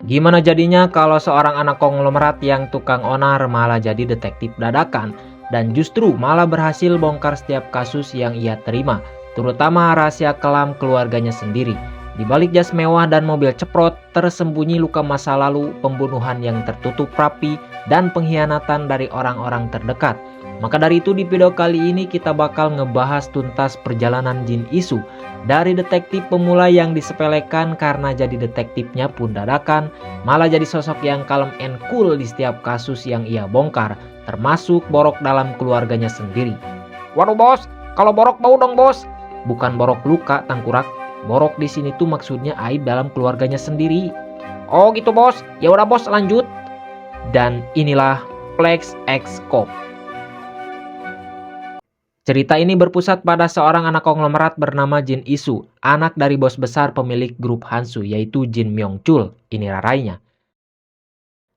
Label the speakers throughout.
Speaker 1: Gimana jadinya kalau seorang anak konglomerat yang tukang onar malah jadi detektif dadakan dan justru malah berhasil bongkar setiap kasus yang ia terima, terutama rahasia kelam keluarganya sendiri. Di balik jas mewah dan mobil ceprot, tersembunyi luka masa lalu, pembunuhan yang tertutup rapi, dan pengkhianatan dari orang-orang terdekat. Maka dari itu di video kali ini kita bakal ngebahas tuntas perjalanan Jin Isu. Dari detektif pemula yang disepelekan karena jadi detektifnya pun dadakan, malah jadi sosok yang kalem and cool di setiap kasus yang ia bongkar, termasuk borok dalam keluarganya sendiri. Waduh bos, kalau borok bau dong bos. Bukan borok luka tangkurak, borok di sini tuh maksudnya aib dalam keluarganya sendiri. Oh gitu bos, ya udah bos lanjut. Dan inilah Plex X Corp. Cerita ini berpusat pada seorang anak konglomerat bernama Jin Isu, anak dari bos besar pemilik grup Hansu yaitu Jin Myung Chul, ini rarainya.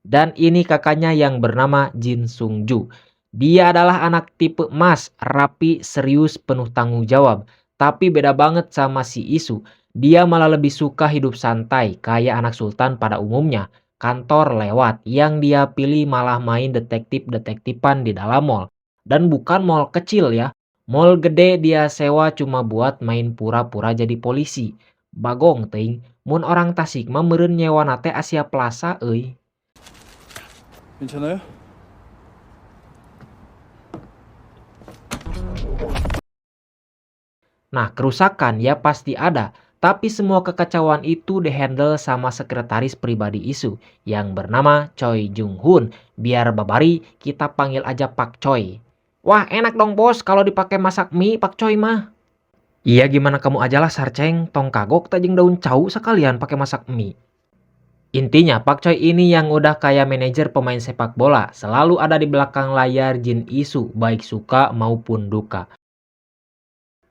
Speaker 1: Dan ini kakaknya yang bernama Jin Sung Ju. Dia adalah anak tipe emas, rapi, serius, penuh tanggung jawab. Tapi beda banget sama si Isu. Dia malah lebih suka hidup santai, kayak anak sultan pada umumnya. Kantor lewat, yang dia pilih malah main detektif-detektifan di dalam mall. Dan bukan mall kecil ya. Mall gede dia sewa cuma buat main pura-pura jadi polisi. Bagong ting, mun orang Tasik mah meureun nyewa nate Asia Plaza euy.
Speaker 2: 괜찮아요?
Speaker 1: Nah, kerusakan ya pasti ada, tapi semua kekacauan itu dihandle sama sekretaris pribadi Isu yang bernama Choi Jung Hoon. Biar babari, kita panggil aja Pak Choi. Wah, enak dong bos kalau dipakai masak mie Pak Choi mah. Iya, gimana kamu aja lah sarceng, tong kagok tajeng daun cau sekalian pakai masak mie. Intinya Pak Choi ini yang udah kayak manajer pemain sepak bola, selalu ada di belakang layar Jin Isu, baik suka maupun duka.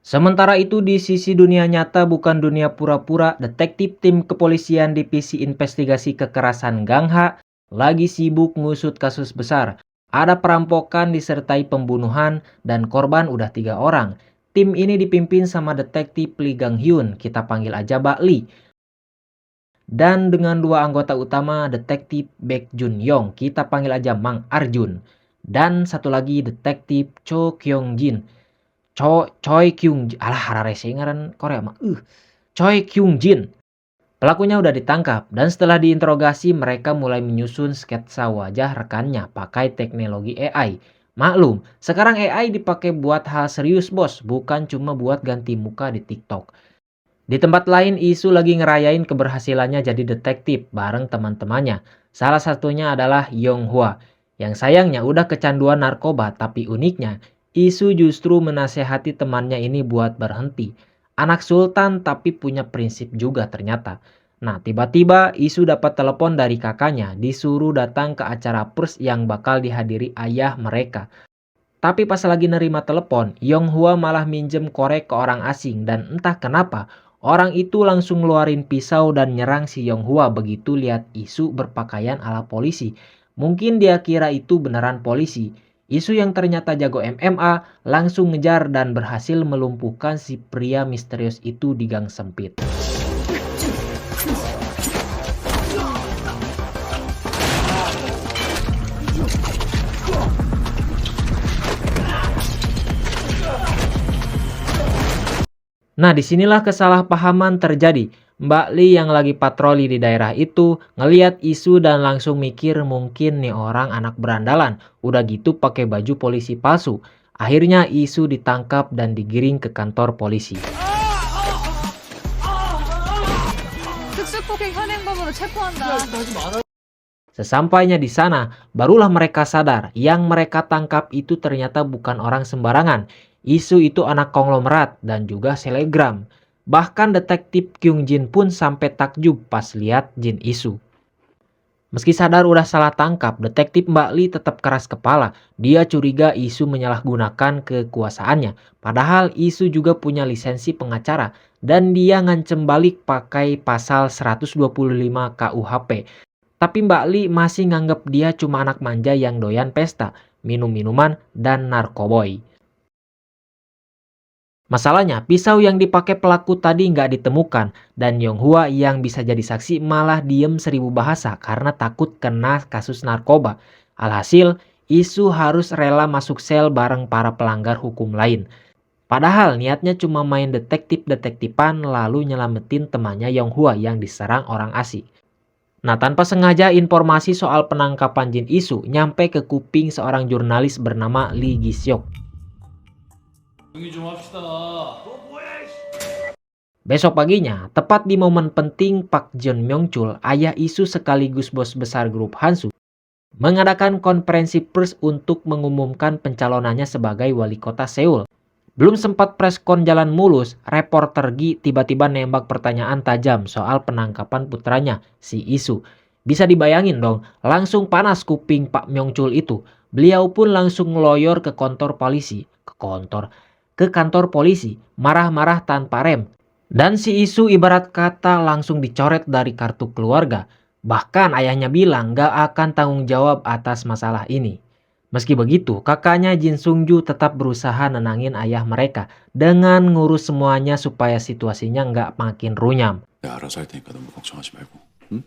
Speaker 1: Sementara itu di sisi dunia nyata bukan dunia pura-pura, detektif tim kepolisian divisi investigasi kekerasan Gangha lagi sibuk ngusut kasus besar. Ada perampokan disertai pembunuhan dan korban udah 3 orang. Tim ini dipimpin sama detektif Lee Gang Hyun, kita panggil aja Mbak Lee. Dan dengan 2 anggota utama detektif Baek Jun Yong, kita panggil aja Mang Arjun. Dan satu lagi detektif Cho Kyung Jin. Choi Kyung Jin, alah hararese ngaran Korea mah. Choi Kyung Jin. Pelakunya udah ditangkap dan setelah diinterogasi mereka mulai menyusun sketsa wajah rekannya pakai teknologi AI. Maklum, sekarang AI dipakai buat hal serius bos, bukan cuma buat ganti muka di TikTok. Di tempat lain Isu lagi ngerayain keberhasilannya jadi detektif bareng teman-temannya. Salah satunya adalah Yong Hwa, yang sayangnya udah kecanduan narkoba tapi uniknya Isu justru menasehati temannya ini buat berhenti. Anak sultan tapi punya prinsip juga ternyata. Nah, tiba-tiba Isu dapat telepon dari kakaknya, disuruh datang ke acara pers yang bakal dihadiri ayah mereka. Tapi pas lagi nerima telepon, Yong Hwa malah minjem korek ke orang asing dan entah kenapa orang itu langsung ngeluarin pisau dan nyerang si Yong Hwa begitu lihat Isu berpakaian ala polisi. Mungkin dia kira itu beneran polisi. Isu yang ternyata jago MMA langsung ngejar dan berhasil melumpuhkan si pria misterius itu di gang sempit. Nah, disinilah kesalahpahaman terjadi. Mbak Li yang lagi patroli di daerah itu ngeliat Isu dan langsung mikir mungkin nih orang anak berandalan. Udah gitu pakai baju polisi palsu. Akhirnya Isu ditangkap dan digiring ke kantor polisi.
Speaker 3: 특수폭행 현행범으로 체포한다.
Speaker 1: Sesampainya di sana, barulah mereka sadar yang mereka tangkap itu ternyata bukan orang sembarangan. Isu itu anak konglomerat dan juga selebgram. Bahkan detektif Kyung Jin pun sampai takjub pas lihat Jin Isu. Meski sadar udah salah tangkap, detektif Mbak Li tetap keras kepala. Dia curiga Isu menyalahgunakan kekuasaannya. Padahal Isu juga punya lisensi pengacara dan dia ngancem balik pakai pasal 125 KUHP. Tapi Mbak Li masih nganggep dia cuma anak manja yang doyan pesta, minum-minuman, dan narkoboy. Masalahnya, pisau yang dipakai pelaku tadi nggak ditemukan, dan Yonghua yang bisa jadi saksi malah diem 1000 bahasa karena takut kena kasus narkoba. Alhasil, Isu harus rela masuk sel bareng para pelanggar hukum lain. Padahal niatnya cuma main detektif-detektifan lalu nyelamatin temannya Yonghua yang diserang orang asing. Nah, tanpa sengaja informasi soal penangkapan Jin Isu nyampe ke kuping seorang jurnalis bernama Lee Gisyok.
Speaker 2: 조용히 좀 합시다.
Speaker 1: Besok paginya, tepat di momen penting, Pak Jeon Myung-chul, ayah Isu sekaligus bos besar grup Hansu, mengadakan konferensi pers untuk mengumumkan pencalonannya sebagai wali kota Seoul. Belum sempat preskon jalan mulus, reporter Gi tiba-tiba nembak pertanyaan tajam soal penangkapan putranya, si Isu. Bisa dibayangin dong, langsung panas kuping Pak Myung-chul itu. Beliau pun langsung ngeloyor ke kantor polisi, ke kantor polisi, marah-marah tanpa rem. Dan si Isu ibarat kata langsung dicoret dari kartu keluarga. Bahkan ayahnya bilang gak akan tanggung jawab atas masalah ini. Meski begitu, kakaknya Jin Sung-ju tetap berusaha nenangin ayah mereka dengan ngurus semuanya supaya situasinya nggak makin runyam.
Speaker 2: 내가 알아서 할 테니까 너무 걱정하지 말고. 응?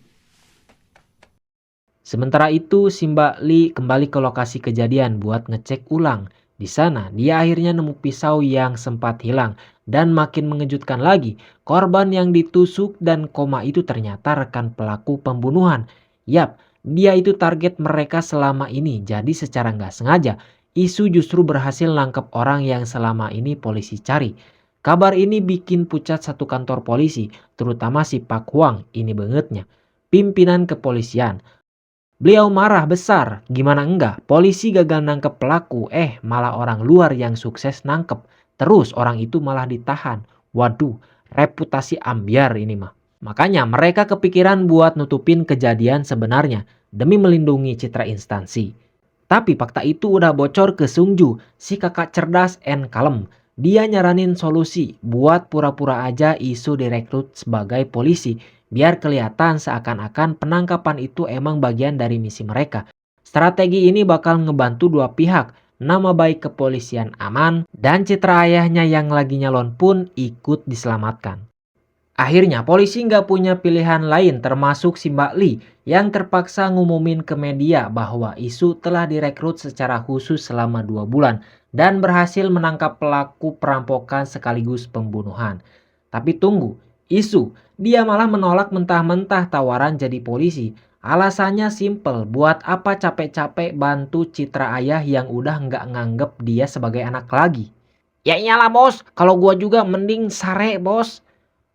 Speaker 1: Sementara itu, si Mbak Lee kembali ke lokasi kejadian buat ngecek ulang. Di sana, dia akhirnya nemu pisau yang sempat hilang. Dan makin mengejutkan lagi, korban yang ditusuk dan koma itu ternyata rekan pelaku pembunuhan. Yap, dia itu target mereka selama ini. Jadi secara nggak sengaja, Isu justru berhasil nangkep orang yang selama ini polisi cari. Kabar ini bikin pucat satu kantor polisi, terutama si Pak Hwang, ini bangetnya, pimpinan kepolisian. Beliau marah besar, gimana enggak, polisi gagal nangkep pelaku, malah orang luar yang sukses nangkep. Terus orang itu malah ditahan. Waduh, reputasi ambyar ini mah. Makanya mereka kepikiran buat nutupin kejadian sebenarnya demi melindungi citra instansi. Tapi fakta itu udah bocor ke Sungju, si kakak cerdas and kalem. Dia nyaranin solusi buat pura-pura aja Isu direkrut sebagai polisi. Biar kelihatan seakan-akan penangkapan itu emang bagian dari misi mereka. Strategi ini bakal ngebantu dua pihak. Nama baik kepolisian aman dan citra ayahnya yang lagi nyalon pun ikut diselamatkan. Akhirnya polisi nggak punya pilihan lain termasuk si Mbak Lee yang terpaksa ngumumin ke media bahwa Isu telah direkrut secara khusus selama 2 bulan dan berhasil menangkap pelaku perampokan sekaligus pembunuhan. Tapi tunggu, Isu dia malah menolak mentah-mentah tawaran jadi polisi. Alasannya simple, buat apa capek-capek bantu citra ayah yang udah nggak nganggep dia sebagai anak lagi. Ya iyalah bos, kalau gua juga mending sare bos.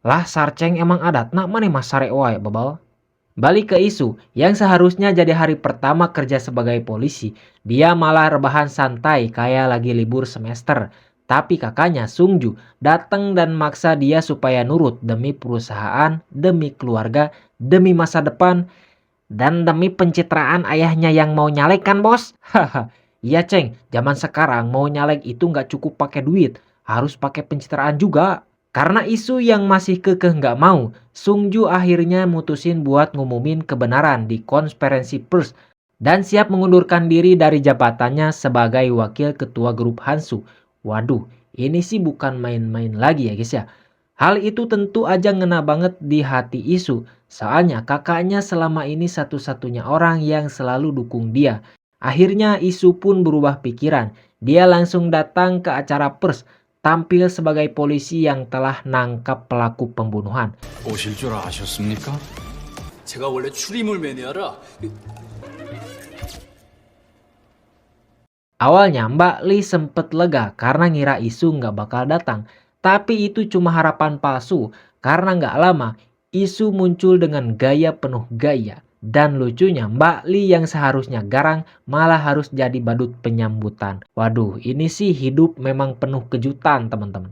Speaker 1: Lah sarceng emang adat, nak mana mas sare wae babal. Balik ke Isu, yang seharusnya jadi hari pertama kerja sebagai polisi, dia malah rebahan santai kayak lagi libur semester. Tapi kakaknya Sungju datang dan maksa dia supaya nurut demi perusahaan, demi keluarga, demi masa depan, dan demi pencitraan ayahnya yang mau nyalek kan bos? Haha, iya ceng, zaman sekarang mau nyalek itu nggak cukup pakai duit, harus pakai pencitraan juga. Karena Isu yang masih kekeh nggak mau, Sungju akhirnya mutusin buat ngumumin kebenaran di konferensi pers dan siap mengundurkan diri dari jabatannya sebagai wakil ketua grup Hansu. Waduh, ini sih bukan main-main lagi ya guys ya. Hal itu tentu aja ngena banget di hati Isu, soalnya kakaknya selama ini satu-satunya orang yang selalu dukung dia. Akhirnya Isu pun berubah pikiran, dia langsung datang ke acara pers, tampil sebagai polisi yang telah nangkap pelaku pembunuhan.
Speaker 2: 오실 줄 아셨습니까? 제가 원래 추리물 매니아라.
Speaker 1: Awalnya Mbak Lee sempet lega karena ngira Isu nggak bakal datang. Tapi itu cuma harapan palsu karena nggak lama Isu muncul dengan gaya penuh gaya. Dan lucunya Mbak Lee yang seharusnya garang malah harus jadi badut penyambutan. Waduh, ini sih hidup memang penuh kejutan teman-teman.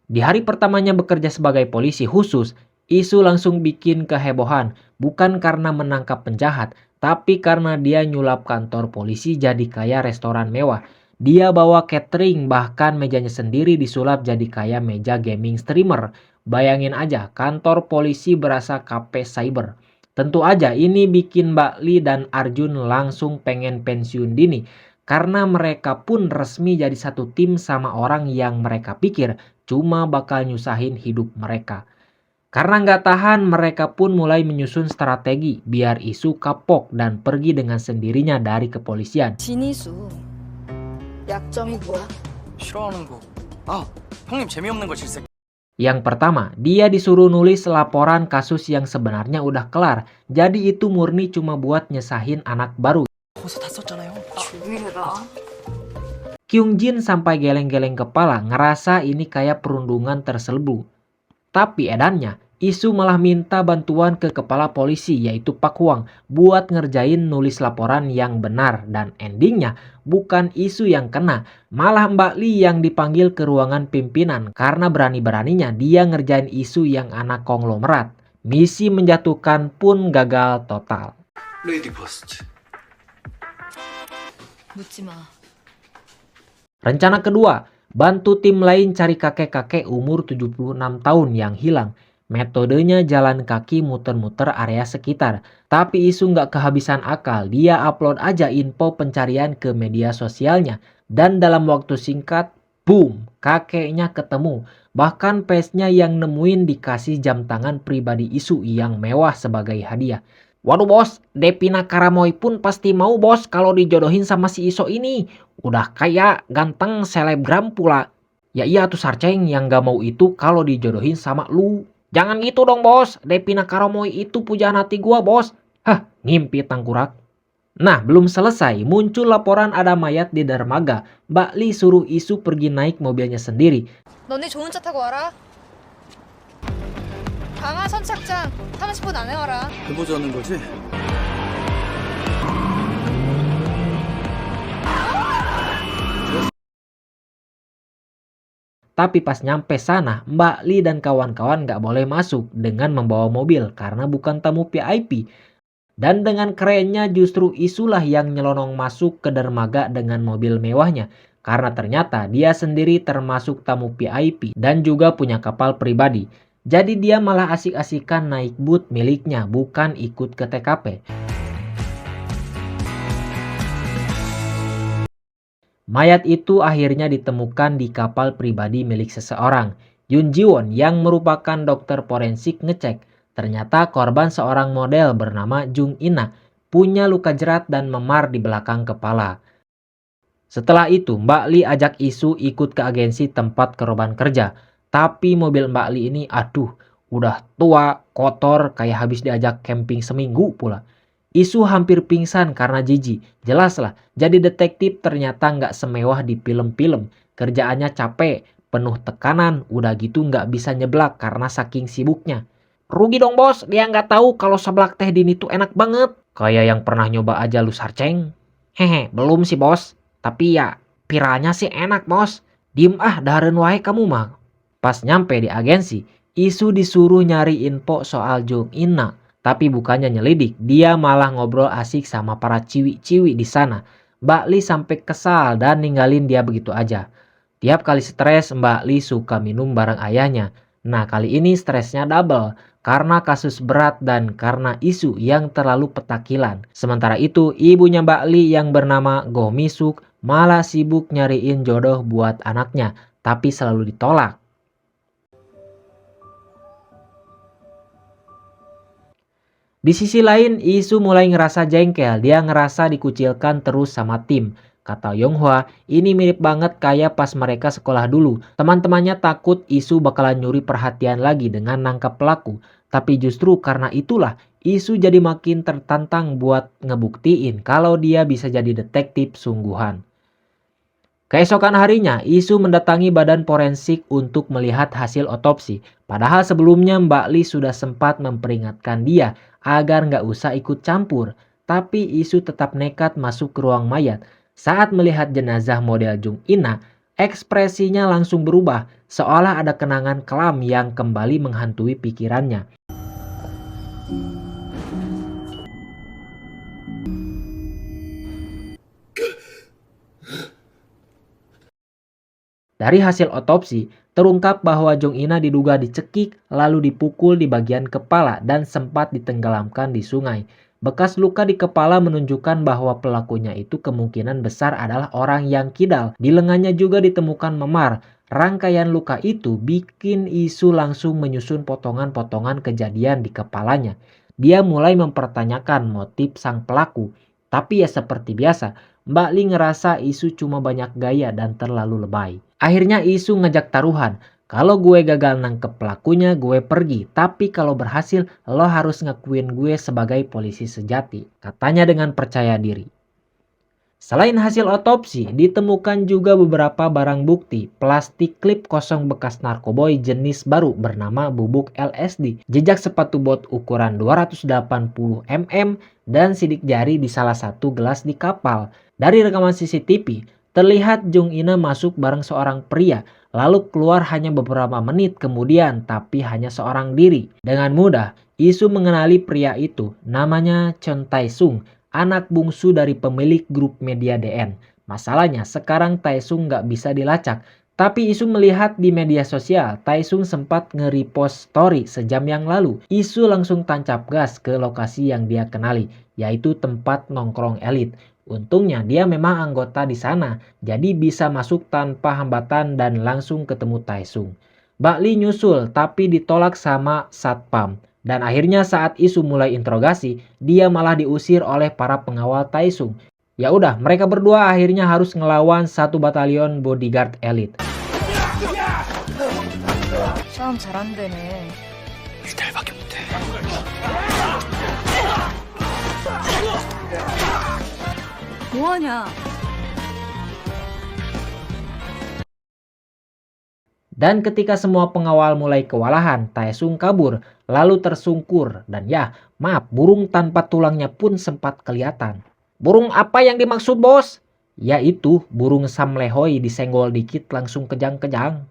Speaker 1: Di hari pertamanya bekerja sebagai polisi khusus, Isu langsung bikin kehebohan. Bukan karena menangkap penjahat, tapi karena dia nyulap kantor polisi jadi kayak restoran mewah. Dia bawa catering, bahkan mejanya sendiri disulap jadi kayak meja gaming streamer. Bayangin aja, kantor polisi berasa kafe cyber. Tentu aja ini bikin Mbak Lee dan Arjun langsung pengen pensiun dini. Karena mereka pun resmi jadi satu tim sama orang yang mereka pikir cuma bakal nyusahin hidup mereka. Karena nggak tahan, mereka pun mulai menyusun strategi biar Isu kapok dan pergi dengan sendirinya dari kepolisian.
Speaker 3: 진이수 약점이 뭐야?
Speaker 2: 싫어하는 거. 아, 형님 재미없는 거 질색.
Speaker 1: Yang pertama, dia disuruh nulis laporan kasus yang sebenarnya udah kelar. Jadi itu murni cuma buat nyesahin anak baru.
Speaker 2: 거기서 다 썼잖아요.
Speaker 3: 조용히 해라.
Speaker 1: Kyung Jin sampai geleng-geleng kepala ngerasa ini kayak perundungan terselubung. Tapi edannya, Isu malah minta bantuan ke kepala polisi yaitu Pak Hwang buat ngerjain nulis laporan yang benar, dan endingnya bukan Isu yang kena, malah Mbak Lee yang dipanggil ke ruangan pimpinan karena berani-beraninya dia ngerjain Isu yang anak konglomerat. Misi menjatuhkan pun gagal total.
Speaker 2: 레이디 퍼스트.
Speaker 3: 묻지 마.
Speaker 1: Rencana kedua, bantu tim lain cari kakek-kakek umur 76 tahun yang hilang. Metodenya jalan kaki muter-muter area sekitar. Tapi Isu nggak kehabisan akal. Dia upload aja info pencarian ke media sosialnya. Dan dalam waktu singkat, boom, kakeknya ketemu. Bahkan face-nya yang nemuin dikasih jam tangan pribadi Isu yang mewah sebagai hadiah. Waduh bos, Devina Karamoy pun pasti mau bos kalau dijodohin sama si Iso ini. Udah kaya, ganteng, selebgram pula. Ya iya tuh Sarceng, yang gak mau itu kalau dijodohin sama lu. Jangan gitu dong bos, Devina Karamoy itu pujaan hati gua bos. Hah, ngimpi tangkurak. Nah, belum selesai, muncul laporan ada mayat di dermaga. Mbak Lee suruh Isu pergi naik mobilnya sendiri.
Speaker 3: 너네 좋은 차 타고 와라. 강화 선착장 30분 안에 와라.
Speaker 2: 해보자는 거지?
Speaker 1: Tapi pas nyampe sana, Mbak Lee dan kawan-kawan gak boleh masuk dengan membawa mobil karena bukan tamu VIP. Dan dengan kerennya justru Isulah yang nyelonong masuk ke dermaga dengan mobil mewahnya. Karena ternyata dia sendiri termasuk tamu VIP dan juga punya kapal pribadi. Jadi dia malah asik-asikan naik boot miliknya, bukan ikut ke TKP. Mayat itu akhirnya ditemukan di kapal pribadi milik seseorang. Yoon Ji-won yang merupakan dokter forensik ngecek. Ternyata korban seorang model bernama Jung Ina punya luka jerat dan memar di belakang kepala. Setelah itu Mbak Lee ajak Isu ikut ke agensi tempat korban kerja. Tapi mobil Mbak Lee ini aduh udah tua, kotor, kayak habis diajak camping seminggu pula. Isu hampir pingsan karena jijik. Jelas lah, jadi detektif ternyata nggak semewah di film-film. Kerjaannya capek, penuh tekanan, udah gitu nggak bisa nyeblak karena saking sibuknya. Rugi dong bos, dia nggak tahu kalau seblak teh dini tuh enak banget. Kayak yang pernah nyoba aja lu Sarceng. Hehe, belum sih bos. Tapi ya, piranya sih enak bos. Diem ah, dahareun wae kamu mah. Pas nyampe di agensi, Isu disuruh nyari info soal Jung Ina. Tapi bukannya nyelidik, dia malah ngobrol asik sama para ciwi-ciwi di sana. Mbak Lee sampai kesal dan ninggalin dia begitu aja. Tiap kali stres, Mbak Lee suka minum bareng ayahnya. Nah, kali ini stresnya double karena kasus berat dan karena Isu yang terlalu petakilan. Sementara itu, ibunya Mbak Lee yang bernama Go Mi-suk malah sibuk nyariin jodoh buat anaknya, tapi selalu ditolak. Di sisi lain, Isu mulai ngerasa jengkel. Dia ngerasa dikucilkan terus sama tim. Kata Yonghwa, ini mirip banget kayak pas mereka sekolah dulu. Teman-temannya takut Isu bakalan nyuri perhatian lagi dengan nangkap pelaku. Tapi justru karena itulah, Isu jadi makin tertantang buat ngebuktiin kalau dia bisa jadi detektif sungguhan. Keesokan harinya, Isu mendatangi badan forensik untuk melihat hasil otopsi. Padahal sebelumnya Mbak Lee sudah sempat memperingatkan dia agar nggak usah ikut campur. Tapi Isu tetap nekat masuk ke ruang mayat. Saat melihat jenazah model Jung Ina, ekspresinya langsung berubah. Seolah ada kenangan kelam yang kembali menghantui pikirannya. Dari hasil otopsi, terungkap bahwa Jung Ina diduga dicekik lalu dipukul di bagian kepala dan sempat ditenggelamkan di sungai. Bekas luka di kepala menunjukkan bahwa pelakunya itu kemungkinan besar adalah orang yang kidal. Di lengannya juga ditemukan memar. Rangkaian luka itu bikin Isu langsung menyusun potongan-potongan kejadian di kepalanya. Dia mulai mempertanyakan motif sang pelaku. Tapi ya seperti biasa, Mbak Li ngerasa Isu cuma banyak gaya dan terlalu lebay. Akhirnya Isu ngajak taruhan. Kalau gue gagal nangkep pelakunya, gue pergi. Tapi kalau berhasil, lo harus ngakuin gue sebagai polisi sejati. Katanya dengan percaya diri. Selain hasil otopsi, ditemukan juga beberapa barang bukti, plastik klip kosong bekas narkoboy jenis baru bernama bubuk LSD, jejak sepatu bot ukuran 280 mm, dan sidik jari di salah satu gelas di kapal. Dari rekaman CCTV, terlihat Jung Ina masuk bareng seorang pria, lalu keluar hanya beberapa menit kemudian, tapi hanya seorang diri. Dengan mudah, Isu mengenali pria itu, namanya Chon Tae-sung, anak bungsu dari pemilik grup media DN. Masalahnya sekarang Taesung nggak bisa dilacak. Tapi Isu melihat di media sosial, Taesung sempat nge-repost story sejam yang lalu. Isu langsung tancap gas ke lokasi yang dia kenali, yaitu tempat nongkrong elit. Untungnya dia memang anggota di sana, jadi bisa masuk tanpa hambatan dan langsung ketemu Taesung. Bakli nyusul tapi ditolak sama satpam. Dan akhirnya saat Isu mulai interogasi, dia malah diusir oleh para pengawal Taesung. Ya udah, mereka berdua akhirnya harus ngelawan satu batalion bodyguard elit.
Speaker 3: 싸움 잘한다네.
Speaker 2: 뮤탈밖에 못해.
Speaker 3: 뭐하냐?
Speaker 1: Dan ketika semua pengawal mulai kewalahan, Taesung kabur, lalu tersungkur. Dan ya, maaf, burung tanpa tulangnya pun sempat kelihatan. Burung apa yang dimaksud, bos? Yaitu burung samlehoi disenggol dikit langsung kejang-kejang.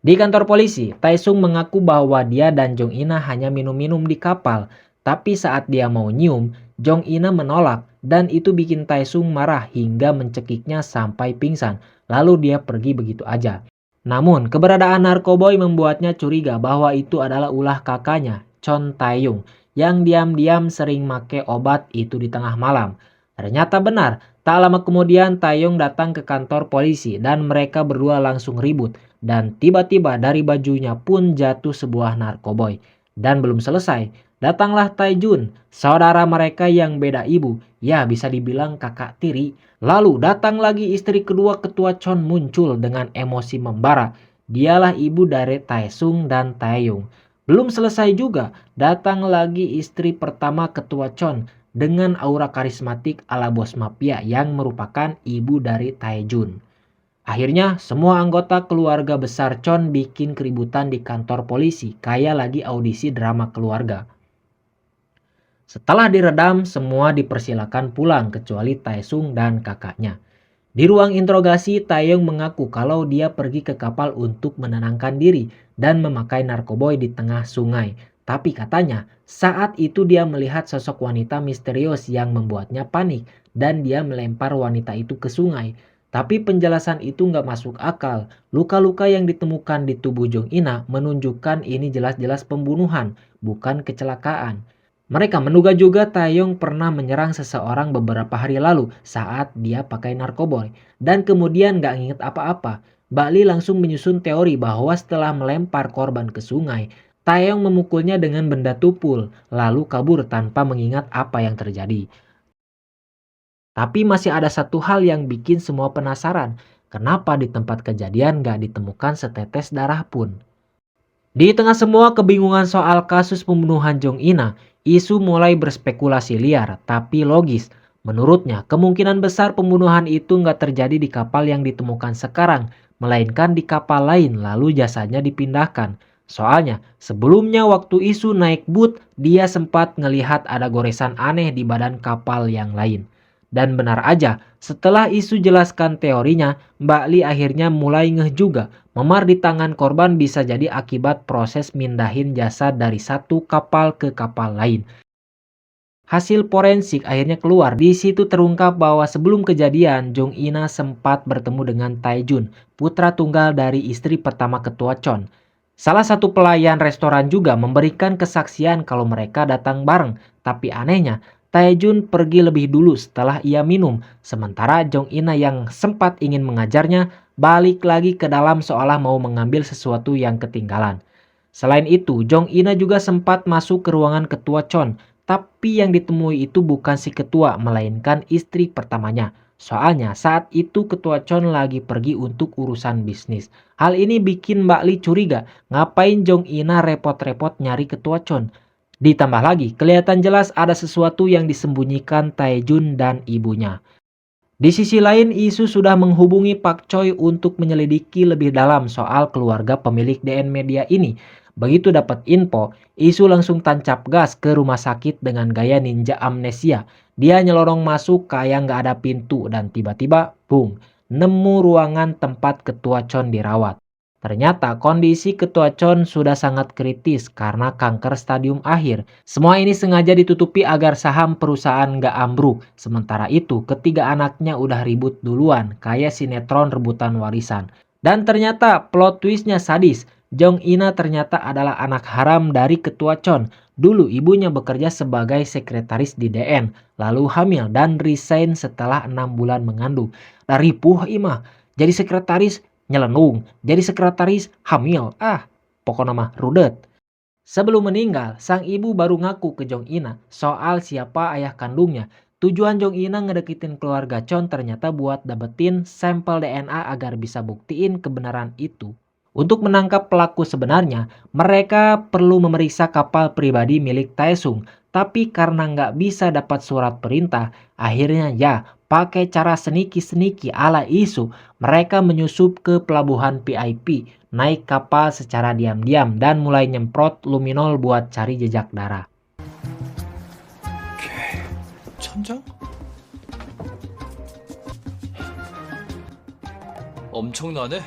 Speaker 1: Di kantor polisi, Taesung mengaku bahwa dia dan Jong Ina hanya minum-minum di kapal. Tapi saat dia mau nyium, Jong Ina menolak dan itu bikin Taesung marah hingga mencekiknya sampai pingsan. Lalu dia pergi begitu aja. Namun, keberadaan narkoboy membuatnya curiga bahwa itu adalah ulah kakaknya, Chon Tae-yung, yang diam-diam sering make obat itu di tengah malam. Ternyata benar, tak lama kemudian Tae-yung datang ke kantor polisi dan mereka berdua langsung ribut. Dan tiba-tiba dari bajunya pun jatuh sebuah narkoboy. Dan belum selesai, datanglah Tae-jun, saudara mereka yang beda ibu, ya bisa dibilang kakak tiri. Lalu datang lagi istri kedua ketua Chon muncul dengan emosi membara. Dialah ibu dari Taesung dan Taeyong. Belum selesai juga, datang lagi istri pertama ketua Chon dengan aura karismatik ala bos mafia yang merupakan ibu dari Taejun. Akhirnya semua anggota keluarga besar Chon bikin keributan di kantor polisi kayak lagi audisi drama keluarga. Setelah diredam, semua dipersilakan pulang kecuali Taesung dan kakaknya. Di ruang interogasi, Taeyong mengaku kalau dia pergi ke kapal untuk menenangkan diri dan memakai narkoboy di tengah sungai. Tapi katanya, saat itu dia melihat sosok wanita misterius yang membuatnya panik dan dia melempar wanita itu ke sungai. Tapi penjelasan itu nggak masuk akal. Luka-luka yang ditemukan di tubuh Jong Ina menunjukkan ini jelas-jelas pembunuhan, bukan kecelakaan. Mereka menduga juga Taeyong pernah menyerang seseorang beberapa hari lalu saat dia pakai narkoboy. Dan kemudian gak inget apa-apa. Bakli langsung menyusun teori bahwa setelah melempar korban ke sungai, Taeyong memukulnya dengan benda tupul, lalu kabur tanpa mengingat apa yang terjadi. Tapi masih ada satu hal yang bikin semua penasaran. Kenapa di tempat kejadian gak ditemukan setetes darah pun? Di tengah semua kebingungan soal kasus pembunuhan Jong Ina, Isu mulai berspekulasi liar tapi logis. Menurutnya, kemungkinan besar pembunuhan itu nggak terjadi di kapal yang ditemukan sekarang, melainkan di kapal lain lalu jasanya dipindahkan. Soalnya, sebelumnya waktu Isu naik boot, dia sempat ngelihat ada goresan aneh di badan kapal yang lain. Dan benar aja, setelah Isu jelaskan teorinya, Mbak Li akhirnya mulai ngeh juga. Memar di tangan korban bisa jadi akibat proses mindahin jasad dari satu kapal ke kapal lain. Hasil forensik akhirnya keluar. Di situ terungkap bahwa sebelum kejadian, Jong Ina sempat bertemu dengan Taejun, putra tunggal dari istri pertama ketua Chon. Salah satu pelayan restoran juga memberikan kesaksian kalau mereka datang bareng. Tapi anehnya, Taejun pergi lebih dulu setelah ia minum. Sementara Jong Ina yang sempat ingin mengajarnya balik lagi ke dalam seolah mau mengambil sesuatu yang ketinggalan. Selain itu, Jong Ina juga sempat masuk ke ruangan ketua Chon, tapi yang ditemui itu bukan si ketua, melainkan istri pertamanya. Soalnya saat itu ketua Chon lagi pergi untuk urusan bisnis. Hal ini bikin Mbak Li curiga, ngapain Jong Ina repot-repot nyari ketua Chon. Ditambah lagi, kelihatan jelas ada sesuatu yang disembunyikan Taejun dan ibunya. Di sisi lain, Isu sudah menghubungi Pak Choi untuk menyelidiki lebih dalam soal keluarga pemilik DN Media ini. Begitu dapat info, Isu langsung tancap gas ke rumah sakit dengan gaya ninja amnesia. Dia nyelorong masuk kayak nggak ada pintu dan tiba-tiba, boom, nemu ruangan tempat Ketua Chon dirawat. Ternyata kondisi Ketua Chon sudah sangat kritis karena kanker stadium akhir. Semua ini sengaja ditutupi agar saham perusahaan nggak ambruk. Sementara itu, ketiga anaknya udah ribut duluan, kayak sinetron rebutan warisan. Dan ternyata plot twistnya sadis. Jong Ina ternyata adalah anak haram dari Ketua Chon. Dulu ibunya bekerja sebagai sekretaris di DN, lalu hamil dan resign setelah 6 bulan mengandung. Dari puh imah, jadi sekretaris nyelenung, jadi sekretaris hamil. Pokoknya mah rudet. Sebelum meninggal, sang ibu baru ngaku ke Jong Ina soal siapa ayah kandungnya. Tujuan Jong Ina ngedeketin keluarga Chon ternyata buat dapetin sampel DNA agar bisa buktiin kebenaran itu. Untuk menangkap pelaku sebenarnya, mereka perlu memeriksa kapal pribadi milik Taesung. Tapi karena nggak bisa dapat surat perintah, akhirnya ya pakai cara seniki-seniki ala Isu, mereka menyusup ke pelabuhan VIP, naik kapal secara diam-diam dan mulai nyemprot luminol buat cari jejak darah.
Speaker 2: 천장? 엄청나네.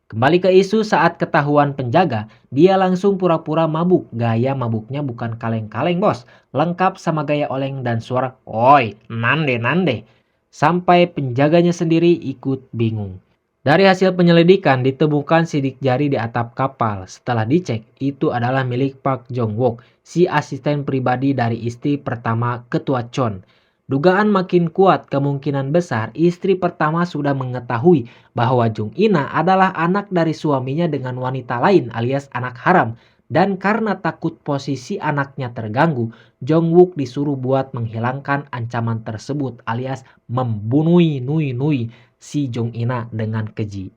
Speaker 1: Kembali ke Isu saat ketahuan penjaga, dia langsung pura-pura mabuk. Gaya mabuknya bukan kaleng-kaleng bos, lengkap sama gaya oleng dan suara "Oi, nande nande." Sampai penjaganya sendiri ikut bingung. Dari hasil penyelidikan ditemukan sidik jari di atap kapal. Setelah dicek, itu adalah milik Park Jong Wook, si asisten pribadi dari istri pertama Ketua Chon. Dugaan makin kuat, kemungkinan besar istri pertama sudah mengetahui bahwa Jong Ina adalah anak dari suaminya dengan wanita lain alias anak haram. Dan karena takut posisi anaknya terganggu, Jong Wook disuruh buat menghilangkan ancaman tersebut alias membunuh Nui si Jong Ina dengan keji.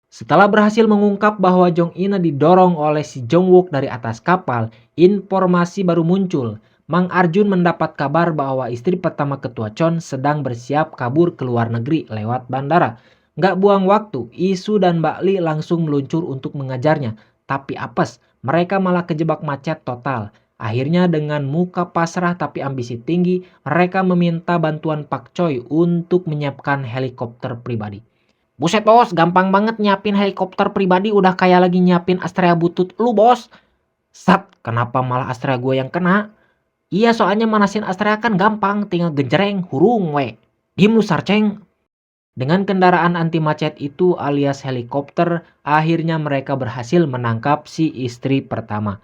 Speaker 1: Setelah berhasil mengungkap bahwa Jong Ina didorong oleh si Jong Wook dari atas kapal, informasi baru muncul. Mang Arjun mendapat kabar bahwa istri pertama Ketua Chon sedang bersiap kabur ke luar negeri lewat bandara. Nggak buang waktu, Isu dan Mbak Li langsung meluncur untuk mengajarnya. Tapi apes, mereka malah kejebak macet total. Akhirnya dengan muka pasrah tapi ambisi tinggi, mereka meminta bantuan Pak Choi untuk menyiapkan helikopter pribadi. Buset bos, gampang banget nyiapin helikopter pribadi, udah kayak lagi nyiapin Astrea butut lu bos. Sat, kenapa malah Astrea gue yang kena? Iya soalnya manasin Astrea kan gampang, tinggal genjreng, hurung we. Diem lu sarceng. Dengan kendaraan anti macet itu alias helikopter, akhirnya mereka berhasil menangkap si istri pertama.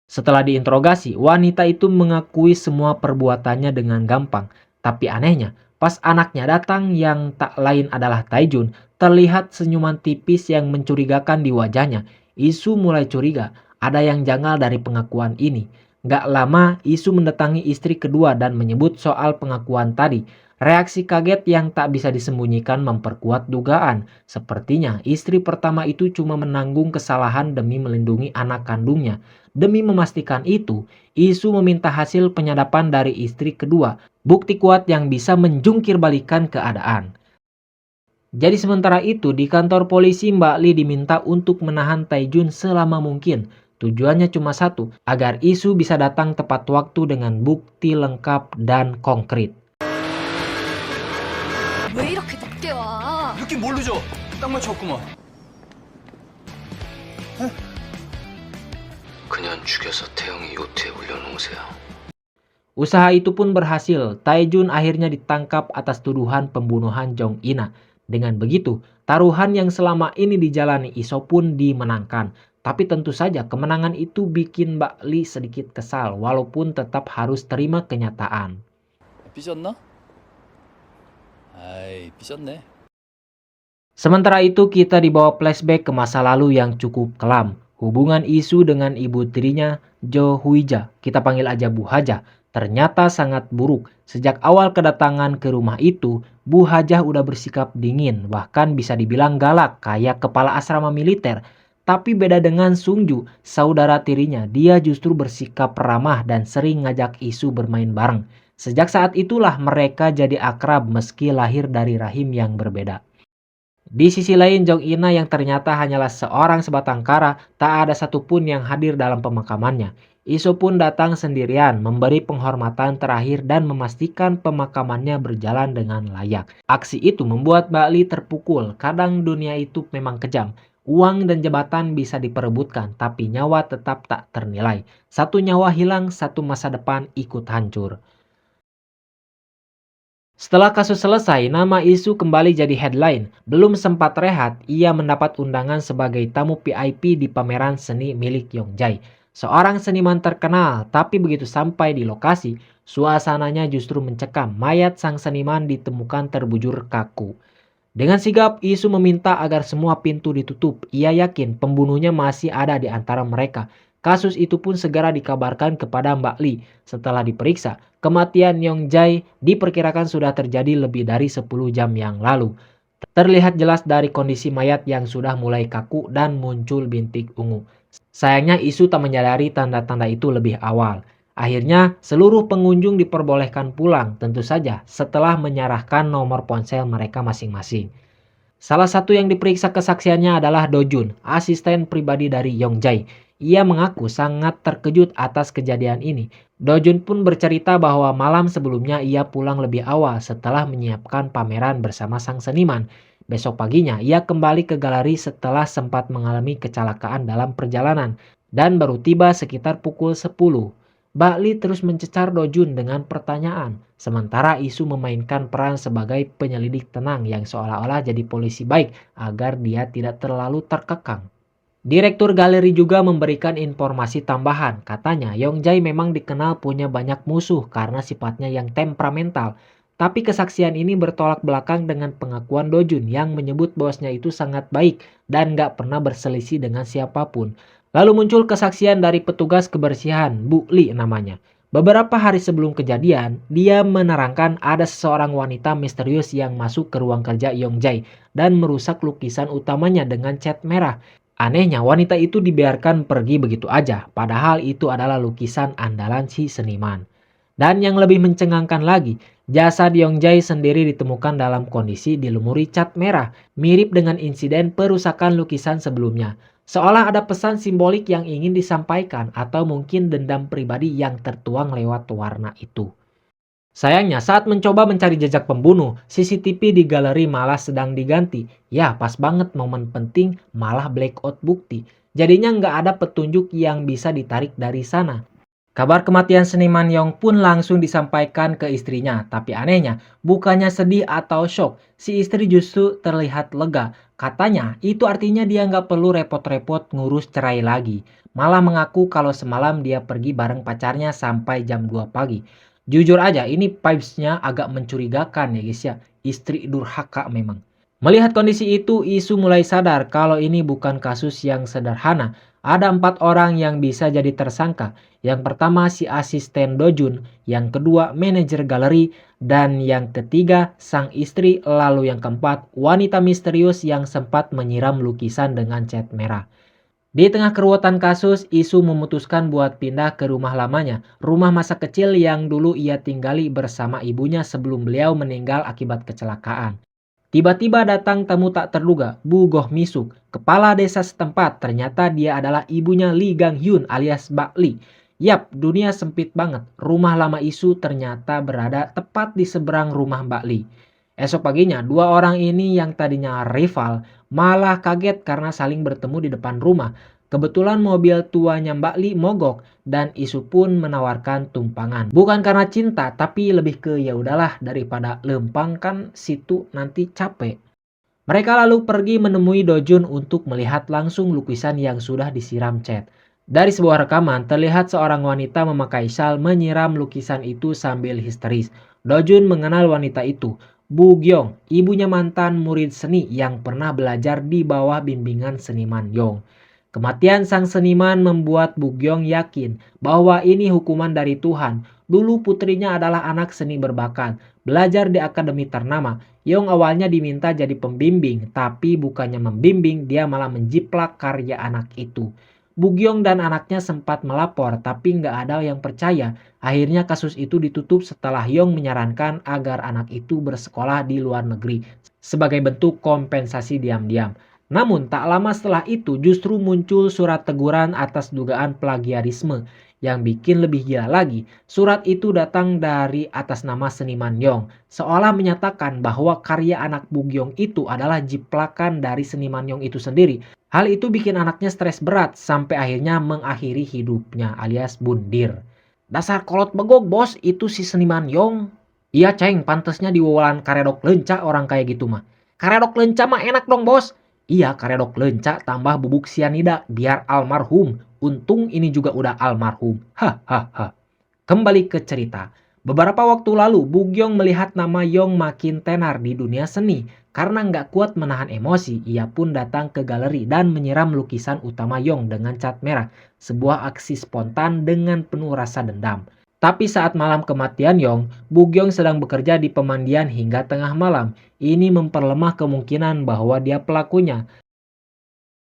Speaker 1: Setelah diinterogasi, wanita itu mengakui semua perbuatannya dengan gampang. Tapi anehnya, pas anaknya datang yang tak lain adalah Taejun, terlihat senyuman tipis yang mencurigakan di wajahnya. Isu mulai curiga, ada yang janggal dari pengakuan ini. Gak lama, Isu mendatangi istri kedua dan menyebut soal pengakuan tadi. Reaksi kaget yang tak bisa disembunyikan memperkuat dugaan. Sepertinya istri pertama itu cuma menanggung kesalahan demi melindungi anak kandungnya. Demi memastikan itu, Isu meminta hasil penyadapan dari istri kedua, bukti kuat yang bisa menjungkir balikan keadaan. Jadi sementara itu di kantor polisi Mbak Li diminta untuk menahan Taejun selama mungkin. Tujuannya cuma satu, agar Isu bisa datang tepat waktu dengan bukti lengkap dan konkret.
Speaker 3: 왜 이렇게 늦게 와?
Speaker 2: 느낌 모르죠? 딱 맞췄구만.
Speaker 4: 그냥 죽여서 태영이 요트에 올려놓으세요.
Speaker 1: Usaha itu pun berhasil. Taejun akhirnya ditangkap atas tuduhan pembunuhan Jong Ina. Dengan begitu, taruhan yang selama ini dijalani Iso pun dimenangkan. Tapi tentu saja kemenangan itu bikin Mbak Li sedikit kesal walaupun tetap harus terima kenyataan.
Speaker 2: 삐졌나? 아이, 삐졌네.
Speaker 1: Sementara itu kita dibawa flashback ke masa lalu yang cukup kelam. Hubungan Isu dengan ibu tirinya, Jo Huija, kita panggil aja Bu Haja, ternyata sangat buruk. Sejak awal kedatangan ke rumah itu, Bu Haja udah bersikap dingin, bahkan bisa dibilang galak, kayak kepala asrama militer. Tapi beda dengan Sungju, saudara tirinya, dia justru bersikap ramah dan sering ngajak Isu bermain bareng. Sejak saat itulah mereka jadi akrab meski lahir dari rahim yang berbeda. Di sisi lain, Jong Ina yang ternyata hanyalah seorang sebatang kara, tak ada satupun yang hadir dalam pemakamannya. Isu pun datang sendirian, memberi penghormatan terakhir dan memastikan pemakamannya berjalan dengan layak. Aksi itu membuat Mbak Li terpukul, kadang dunia itu memang kejam. Uang dan jabatan bisa diperebutkan, tapi nyawa tetap tak ternilai. Satu nyawa hilang, satu masa depan ikut hancur. Setelah kasus selesai, nama Isu kembali jadi headline. Belum sempat rehat, ia mendapat undangan sebagai tamu VIP di pameran seni milik Yongjae. Seorang seniman terkenal, tapi begitu sampai di lokasi, suasananya justru mencekam. Mayat sang seniman ditemukan terbujur kaku. Dengan sigap, Isu meminta agar semua pintu ditutup. Ia yakin pembunuhnya masih ada di antara mereka. Kasus itu pun segera dikabarkan kepada Mbak Li. Setelah diperiksa, kematian Yongjae diperkirakan sudah terjadi lebih dari 10 jam yang lalu. Terlihat jelas dari kondisi mayat yang sudah mulai kaku dan muncul bintik ungu. Sayangnya Isu tak menyadari tanda-tanda itu lebih awal. Akhirnya seluruh pengunjung diperbolehkan pulang, tentu saja setelah menyerahkan nomor ponsel mereka masing-masing. Salah satu yang diperiksa kesaksiannya adalah Do Jun, asisten pribadi dari Yongjae. Ia mengaku sangat terkejut atas kejadian ini. Do Jun pun bercerita bahwa malam sebelumnya ia pulang lebih awal setelah menyiapkan pameran bersama sang seniman. Besok paginya ia kembali ke galeri setelah sempat mengalami kecelakaan dalam perjalanan dan baru tiba sekitar pukul 10. Mbak Li terus mencecar Do Jun dengan pertanyaan, sementara Isu memainkan peran sebagai penyelidik tenang yang seolah-olah jadi polisi baik agar dia tidak terlalu terkekang. Direktur galeri juga memberikan informasi tambahan. Katanya Yongjae memang dikenal punya banyak musuh karena sifatnya yang temperamental. Tapi kesaksian ini bertolak belakang dengan pengakuan Do Jun yang menyebut bosnya itu sangat baik dan gak pernah berselisih dengan siapapun. Lalu muncul kesaksian dari petugas kebersihan, Bu Li namanya. Beberapa hari sebelum kejadian, dia menerangkan ada seseorang wanita misterius yang masuk ke ruang kerja Yongjae dan merusak lukisan utamanya dengan cat merah. Anehnya, wanita itu dibiarkan pergi begitu aja, padahal itu adalah lukisan andalan si seniman. Dan yang lebih mencengangkan lagi, jasad Yongjae sendiri ditemukan dalam kondisi dilumuri cat merah, mirip dengan insiden perusakan lukisan sebelumnya. Seolah ada pesan simbolik yang ingin disampaikan atau mungkin dendam pribadi yang tertuang lewat warna itu. Sayangnya saat mencoba mencari jejak pembunuh, CCTV di galeri malah sedang diganti. Ya, pas banget momen penting malah blackout bukti. Jadinya nggak ada petunjuk yang bisa ditarik dari sana. Kabar kematian seniman Yong pun langsung disampaikan ke istrinya. Tapi anehnya, bukannya sedih atau shock, si istri justru terlihat lega. Katanya itu artinya dia nggak perlu repot-repot ngurus cerai lagi. Malah mengaku kalau semalam dia pergi bareng pacarnya sampai jam 2 pagi. Jujur aja, ini vibes-nya agak mencurigakan ya guys ya. Istri durhaka memang. Melihat kondisi itu, Isu mulai sadar kalau ini bukan kasus yang sederhana. Ada 4 orang yang bisa jadi tersangka. Yang pertama si asisten Do Jun, yang kedua manajer galeri, dan yang ketiga sang istri, lalu yang keempat wanita misterius yang sempat menyiram lukisan dengan cat merah. Di tengah keruwetan kasus, Isu memutuskan buat pindah ke rumah lamanya, rumah masa kecil yang dulu ia tinggali bersama ibunya sebelum beliau meninggal akibat kecelakaan. Tiba-tiba datang tamu tak terduga, Bu Goh Misuk, kepala desa setempat. Ternyata dia adalah ibunya Lee Gang Hyun alias Mbak Li. Yap, dunia sempit banget. Rumah lama Isu ternyata berada tepat di seberang rumah Mbak Li. Esok paginya, 2 orang ini yang tadinya rival malah kaget karena saling bertemu di depan rumah. Kebetulan mobil tuanya Mbak Li mogok dan Isu pun menawarkan tumpangan. Bukan karena cinta, tapi lebih ke ya udahlah daripada lempang kan situ nanti capek. Mereka lalu pergi menemui Dojun untuk melihat langsung lukisan yang sudah disiram cat. Dari sebuah rekaman, terlihat seorang wanita memakai syal menyiram lukisan itu sambil histeris. Dojun mengenal wanita itu, Bu Gyong, ibunya mantan murid seni yang pernah belajar di bawah bimbingan seniman Yong. Kematian sang seniman membuat Bu Gyong yakin bahwa ini hukuman dari Tuhan. Dulu putrinya adalah anak seni berbakat, belajar di akademi ternama. Yong awalnya diminta jadi pembimbing, tapi bukannya membimbing, dia malah menjiplak karya anak itu. Bu Gyong dan anaknya sempat melapor, tapi nggak ada yang percaya. Akhirnya kasus itu ditutup setelah Yong menyarankan agar anak itu bersekolah di luar negeri sebagai bentuk kompensasi diam-diam. Namun tak lama setelah itu justru muncul surat teguran atas dugaan plagiarisme. Yang bikin lebih gila lagi, surat itu datang dari atas nama seniman Yong, seolah menyatakan bahwa karya anak Bu Gyong itu adalah jiplakan dari seniman Yong itu sendiri. Hal itu bikin anaknya stres berat sampai akhirnya mengakhiri hidupnya alias bundir. Dasar kolot begog bos, itu si seniman Yong. Iya ceng, pantesnya diwawalan karedok leunca orang kayak gitu mah. Karedok leunca mah enak dong bos. Iya karedok leunca tambah bubuk sianida biar almarhum. Untung ini juga udah almarhum. Hahaha. Kembali ke cerita. Beberapa waktu lalu, Bu Gyong melihat nama Yong makin tenar di dunia seni. Karena nggak kuat menahan emosi, ia pun datang ke galeri dan menyiram lukisan utama Yong dengan cat merah. Sebuah aksi spontan dengan penuh rasa dendam. Tapi saat malam kematian Yong, Bu Gyong sedang bekerja di pemandian hingga tengah malam. Ini memperlemah kemungkinan bahwa dia pelakunya.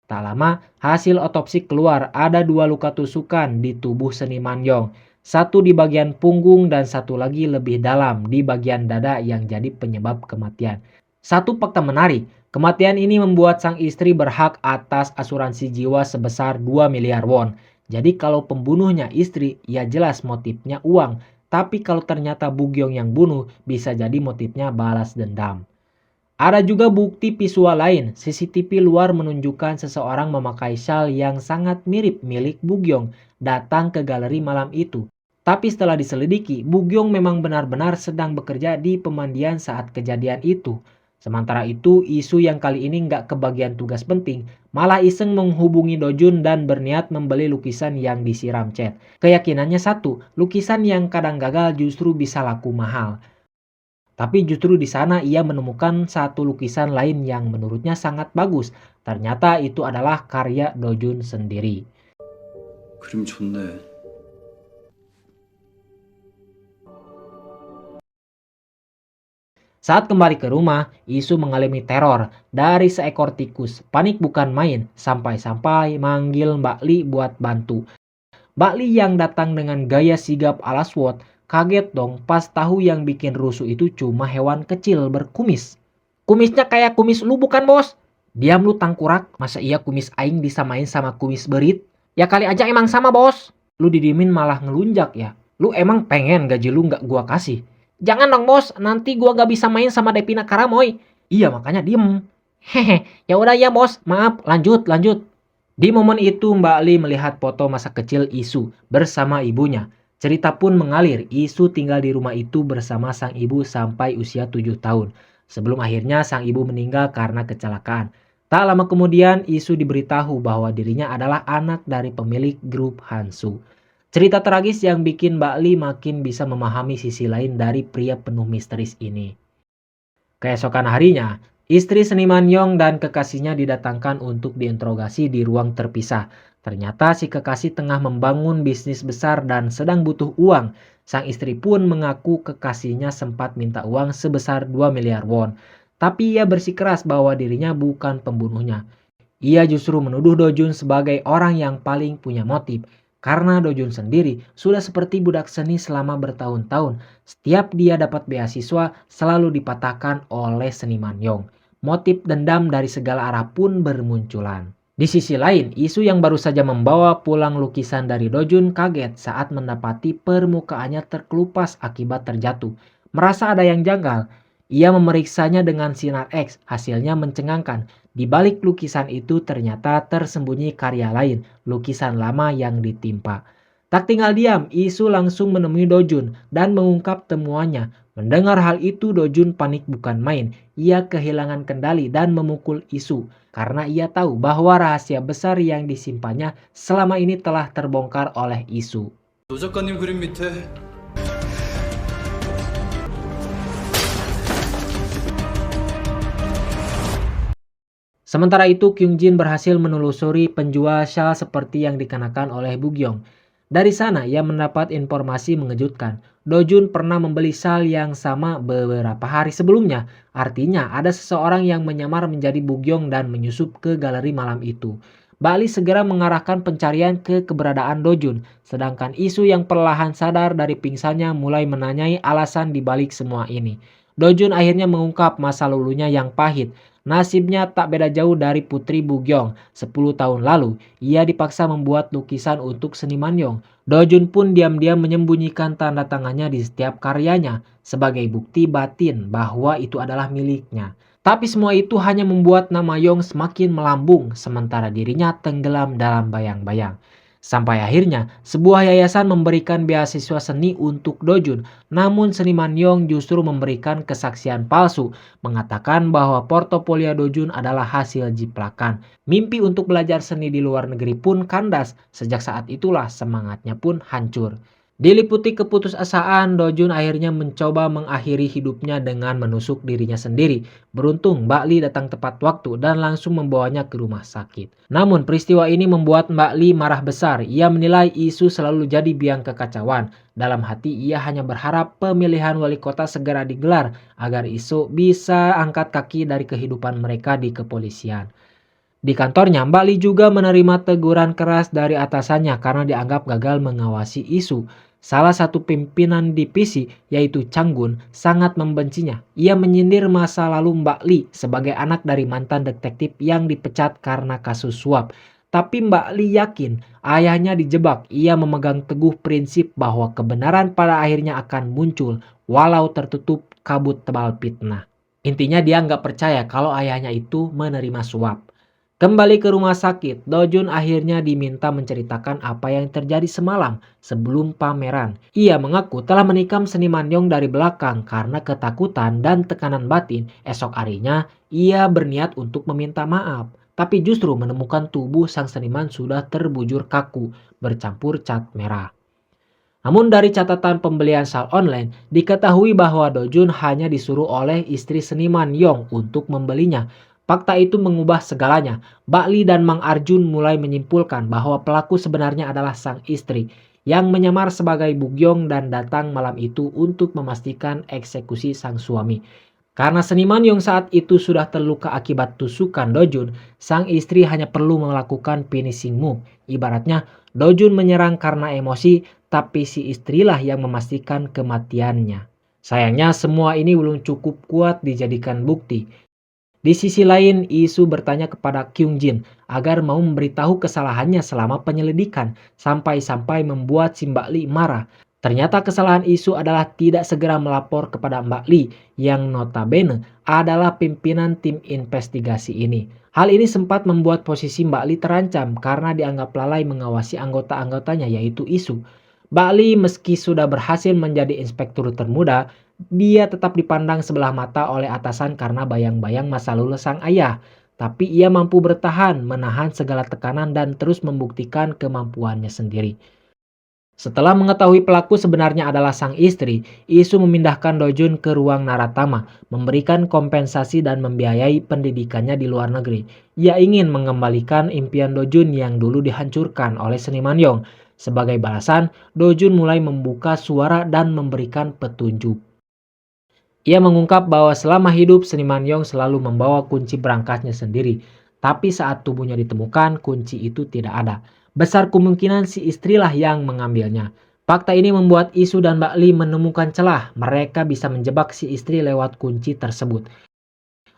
Speaker 1: Tak lama, hasil otopsi keluar ada 2 luka tusukan di tubuh seniman Yong. Satu di bagian punggung dan satu lagi lebih dalam di bagian dada yang jadi penyebab kematian. Satu fakta menarik, kematian ini membuat sang istri berhak atas asuransi jiwa sebesar 2 miliar won. Jadi kalau pembunuhnya istri, ya jelas motifnya uang. Tapi kalau ternyata Bu Gyong yang bunuh, bisa jadi motifnya balas dendam. Ada juga bukti visual lain, CCTV luar menunjukkan seseorang memakai syal yang sangat mirip milik Bu Gyong datang ke galeri malam itu. Tapi setelah diselidiki, Bu Gyong memang benar-benar sedang bekerja di pemandian saat kejadian itu. Sementara itu, isu yang kali ini nggak kebagian tugas penting, malah iseng menghubungi Dojun dan berniat membeli lukisan yang disiram cat. Keyakinannya satu, lukisan yang kadang gagal justru bisa laku mahal. Tapi justru di sana ia menemukan satu lukisan lain yang menurutnya sangat bagus. Ternyata itu adalah karya Dojun sendiri.
Speaker 2: 그림 좋네.
Speaker 1: Saat kembali ke rumah, Isu mengalami teror dari seekor tikus. Panik bukan main, sampai-sampai manggil Mbak Li buat bantu. Mbak Li yang datang dengan gaya sigap ala SWAT, kaget dong pas tahu yang bikin rusuh itu cuma hewan kecil berkumis. Kumisnya kayak kumis lu bukan bos? Diam lu tangkurak, masa iya kumis aing disamain sama kumis berit? Ya kali aja emang sama bos. Lu didiemin malah ngelunjak ya. Lu emang pengen gaji lu nggak gua kasih? Jangan dong bos, nanti gua gak bisa main sama Devina Karamoy. Iya makanya diem. Hehe, ya udah ya bos, maaf, lanjut. Di momen itu Mbak Li melihat foto masa kecil Isu bersama ibunya. Cerita pun mengalir, Isu tinggal di rumah itu bersama sang ibu sampai usia 7 tahun. Sebelum akhirnya sang ibu meninggal karena kecelakaan. Tak lama kemudian Isu diberitahu bahwa dirinya adalah anak dari pemilik grup Hansu. Cerita tragis yang bikin Mbak Li makin bisa memahami sisi lain dari pria penuh misteris ini. Keesokan harinya, istri seniman Yong dan kekasihnya didatangkan untuk diinterogasi di ruang terpisah. Ternyata si kekasih tengah membangun bisnis besar dan sedang butuh uang. Sang istri pun mengaku kekasihnya sempat minta uang sebesar 2 miliar won. Tapi ia bersikeras bahwa dirinya bukan pembunuhnya. Ia justru menuduh Dojun sebagai orang yang paling punya motif. Karena Dojun sendiri sudah seperti budak seni selama bertahun-tahun. Setiap dia dapat beasiswa selalu dipatahkan oleh seniman Yong. Motif dendam dari segala arah pun bermunculan. Di sisi lain, Isu yang baru saja membawa pulang lukisan dari Dojun kaget saat mendapati permukaannya terkelupas akibat terjatuh. Merasa ada yang janggal. Ia memeriksanya dengan sinar X, hasilnya mencengangkan. Di balik lukisan itu ternyata tersembunyi karya lain, lukisan lama yang ditimpa. Tak tinggal diam, Isu langsung menemui Dojun dan mengungkap temuannya. Mendengar hal itu, Dojun panik bukan main. Ia kehilangan kendali dan memukul Isu karena ia tahu bahwa rahasia besar yang disimpannya selama ini telah terbongkar oleh Isu.
Speaker 2: 노 작가님 그림 밑에
Speaker 1: Sementara itu, Kyung Jin berhasil menelusuri penjual syal seperti yang dikenakan oleh Bugyong. Dari sana, ia mendapat informasi mengejutkan. Dojun pernah membeli syal yang sama beberapa hari sebelumnya. Artinya, ada seseorang yang menyamar menjadi Bugyong dan menyusup ke galeri malam itu. Bali segera mengarahkan pencarian ke keberadaan Dojun, sedangkan Isu yang perlahan sadar dari pingsannya mulai menanyai alasan dibalik semua ini. Dojun akhirnya mengungkap masa lalunya yang pahit. Nasibnya tak beda jauh dari Putri Bugyong. 10 tahun lalu, ia dipaksa membuat lukisan untuk seniman Yong. Dojun pun diam-diam menyembunyikan tanda tangannya di setiap karyanya sebagai bukti batin bahwa itu adalah miliknya. Tapi semua itu hanya membuat nama Yong semakin melambung, sementara dirinya tenggelam dalam bayang-bayang. Sampai akhirnya, sebuah yayasan memberikan beasiswa seni untuk Dojun, namun seniman Yong justru memberikan kesaksian palsu, mengatakan bahwa portofolio Dojun adalah hasil jiplakan. Mimpi untuk belajar seni di luar negeri pun kandas, sejak saat itulah semangatnya pun hancur. Diliputi keputusasaan, Dojun akhirnya mencoba mengakhiri hidupnya dengan menusuk dirinya sendiri. Beruntung Mbak Li datang tepat waktu dan langsung membawanya ke rumah sakit. Namun peristiwa ini membuat Mbak Li marah besar. Ia menilai Isu selalu jadi biang kekacauan. Dalam hati ia hanya berharap pemilihan wali kota segera digelar agar Isu bisa angkat kaki dari kehidupan mereka di kepolisian. Di kantornya, Mbak Li juga menerima teguran keras dari atasannya karena dianggap gagal mengawasi Isu. Salah satu pimpinan divisi, yaitu Changgun, sangat membencinya. Ia menyindir masa lalu Mbak Li sebagai anak dari mantan detektif yang dipecat karena kasus suap. Tapi Mbak Li yakin ayahnya dijebak. Ia memegang teguh prinsip bahwa kebenaran pada akhirnya akan muncul walau tertutup kabut tebal fitnah. Intinya dia nggak percaya kalau ayahnya itu menerima suap. Kembali ke rumah sakit, Dojun akhirnya diminta menceritakan apa yang terjadi semalam sebelum pameran. Ia mengaku telah menikam seniman Yong dari belakang karena ketakutan dan tekanan batin. Esok harinya, ia berniat untuk meminta maaf. Tapi justru menemukan tubuh sang seniman sudah terbujur kaku, bercampur cat merah. Namun dari catatan pembelian sal online, diketahui bahwa Dojun hanya disuruh oleh istri seniman Yong untuk membelinya. Fakta itu mengubah segalanya. Bakli dan Mang Arjun mulai menyimpulkan bahwa pelaku sebenarnya adalah sang istri yang menyamar sebagai Bugyong dan datang malam itu untuk memastikan eksekusi sang suami. Karena seniman yang saat itu sudah terluka akibat tusukan Dojun, sang istri hanya perlu melakukan finishing move. Ibaratnya, Dojun menyerang karena emosi, tapi si istrilah yang memastikan kematiannya. Sayangnya semua ini belum cukup kuat dijadikan bukti. Di sisi lain, Isu bertanya kepada Kyung Jin agar mau memberitahu kesalahannya selama penyelidikan, sampai-sampai membuat si Mbak Li marah. Ternyata kesalahan Isu adalah tidak segera melapor kepada Mbak Li yang notabene adalah pimpinan tim investigasi ini. Hal ini sempat membuat posisi Mbak Li terancam karena dianggap lalai mengawasi anggota-anggotanya yaitu Isu. Mbak Li meski sudah berhasil menjadi inspektur termuda, dia tetap dipandang sebelah mata oleh atasan karena bayang-bayang masa lalu sang ayah. Tapi ia mampu bertahan, menahan segala tekanan dan terus membuktikan kemampuannya sendiri. Setelah mengetahui pelaku sebenarnya adalah sang istri, Isu memindahkan Dojun ke ruang Naratama, memberikan kompensasi dan membiayai pendidikannya di luar negeri. Ia ingin mengembalikan impian Dojun yang dulu dihancurkan oleh seniman Yong. Sebagai balasan, Dojun mulai membuka suara dan memberikan petunjuk. Ia mengungkap bahwa selama hidup seniman Yong selalu membawa kunci berangkasnya sendiri. Tapi saat tubuhnya ditemukan, kunci itu tidak ada. Besar kemungkinan si istrilah yang mengambilnya. Fakta ini membuat Isu dan Mbak Li menemukan celah. Mereka bisa menjebak si istri lewat kunci tersebut.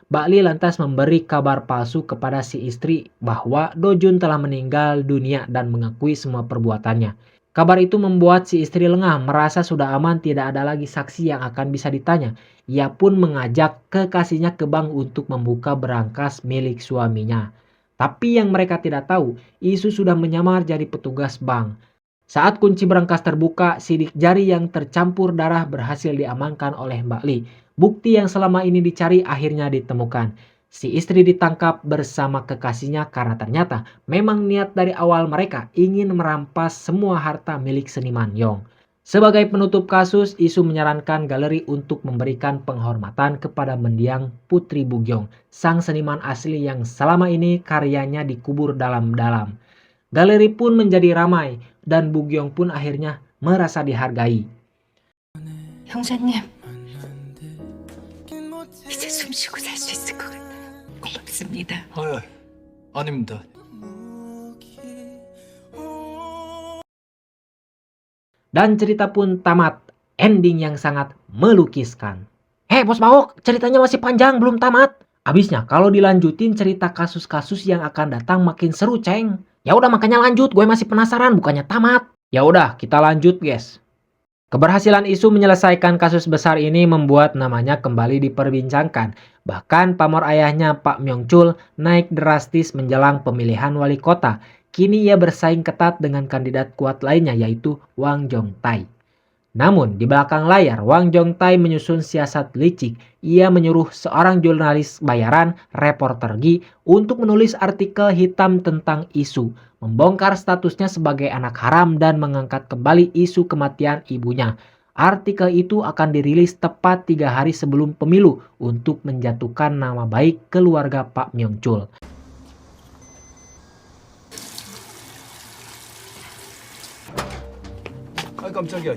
Speaker 1: Mbak Li lantas memberi kabar palsu kepada si istri bahwa Dojun telah meninggal dunia dan mengakui semua perbuatannya. Kabar itu membuat si istri lengah, merasa sudah aman tidak ada lagi saksi yang akan bisa ditanya. Ia pun mengajak kekasihnya ke bank untuk membuka berangkas milik suaminya. Tapi yang mereka tidak tahu, Isu sudah menyamar jadi petugas bank. Saat kunci berangkas terbuka, sidik jari yang tercampur darah berhasil diamankan oleh Mbak Li. Bukti yang selama ini dicari akhirnya ditemukan. Si istri ditangkap bersama kekasihnya karena ternyata memang niat dari awal mereka ingin merampas semua harta milik seniman Yong. Sebagai penutup kasus, Isu menyarankan galeri untuk memberikan penghormatan kepada mendiang Putri Bugyong, sang seniman asli yang selama ini karyanya dikubur dalam-dalam. Galeri pun menjadi ramai dan Bugyong pun akhirnya merasa dihargai.
Speaker 3: 형사님, 이제 숨 쉬고 살 수 있을 것 같아요. 고맙습니다.
Speaker 2: 아닙니다.
Speaker 1: Dan cerita pun tamat, ending yang sangat melukiskan. Bos Baok, ceritanya masih panjang, belum tamat. Abisnya kalau dilanjutin cerita kasus-kasus yang akan datang makin seru, Ceng. Ya udah makanya lanjut, gue masih penasaran bukannya tamat. Ya udah, kita lanjut, guys. Keberhasilan Isu menyelesaikan kasus besar ini membuat namanya kembali diperbincangkan. Bahkan pamor ayahnya Pak Myongchul naik drastis menjelang pemilihan wali kota. Kini ia bersaing ketat dengan kandidat kuat lainnya yaitu Wang Jongtai. Namun di belakang layar Wang Jongtai menyusun siasat licik. Ia menyuruh seorang jurnalis bayaran, reporter Gi, untuk menulis artikel hitam tentang Isu, membongkar statusnya sebagai anak haram dan mengangkat kembali isu kematian ibunya. Artikel itu akan dirilis tepat 3 hari sebelum pemilu untuk menjatuhkan nama baik keluarga Pak Myongchul.
Speaker 2: 아 깜짝이야.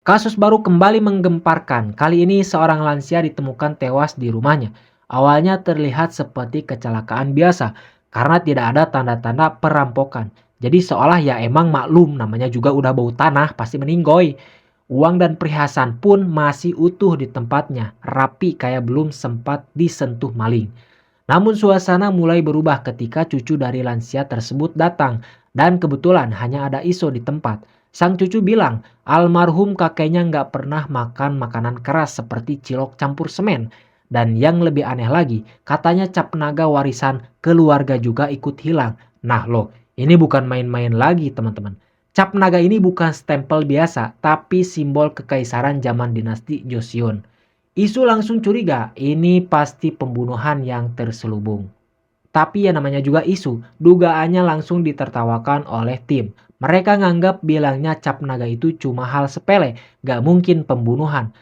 Speaker 1: Kasus baru kembali menggemparkan. Kali ini seorang lansia ditemukan tewas di rumahnya. Awalnya terlihat seperti kecelakaan biasa karena tidak ada tanda-tanda perampokan. Jadi seolah ya emang maklum, namanya juga udah bau tanah pasti meninggoy. Uang dan perhiasan pun masih utuh di tempatnya, rapi kayak belum sempat disentuh maling. Namun suasana mulai berubah ketika cucu dari lansia tersebut datang dan kebetulan hanya ada Iso di tempat. Sang cucu bilang almarhum kakeknya nggak pernah makan makanan keras seperti cilok campur semen. Dan yang lebih aneh lagi, katanya cap naga warisan keluarga juga ikut hilang. Nah loh, ini bukan main-main lagi teman-teman. Cap naga ini bukan stempel biasa, tapi simbol kekaisaran zaman dinasti Joseon. Isu langsung curiga, ini pasti pembunuhan yang terselubung. Tapi ya namanya juga Isu, dugaannya langsung ditertawakan oleh tim. Mereka nganggap bilangnya cap naga itu cuma hal sepele, gak mungkin pembunuhan.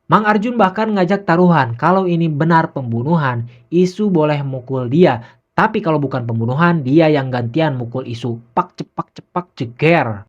Speaker 1: Mang Arjun bahkan ngajak taruhan, kalau ini benar pembunuhan, Isu boleh mukul dia. Tapi kalau bukan pembunuhan, dia yang gantian mukul Isu. Pak cepak jeger.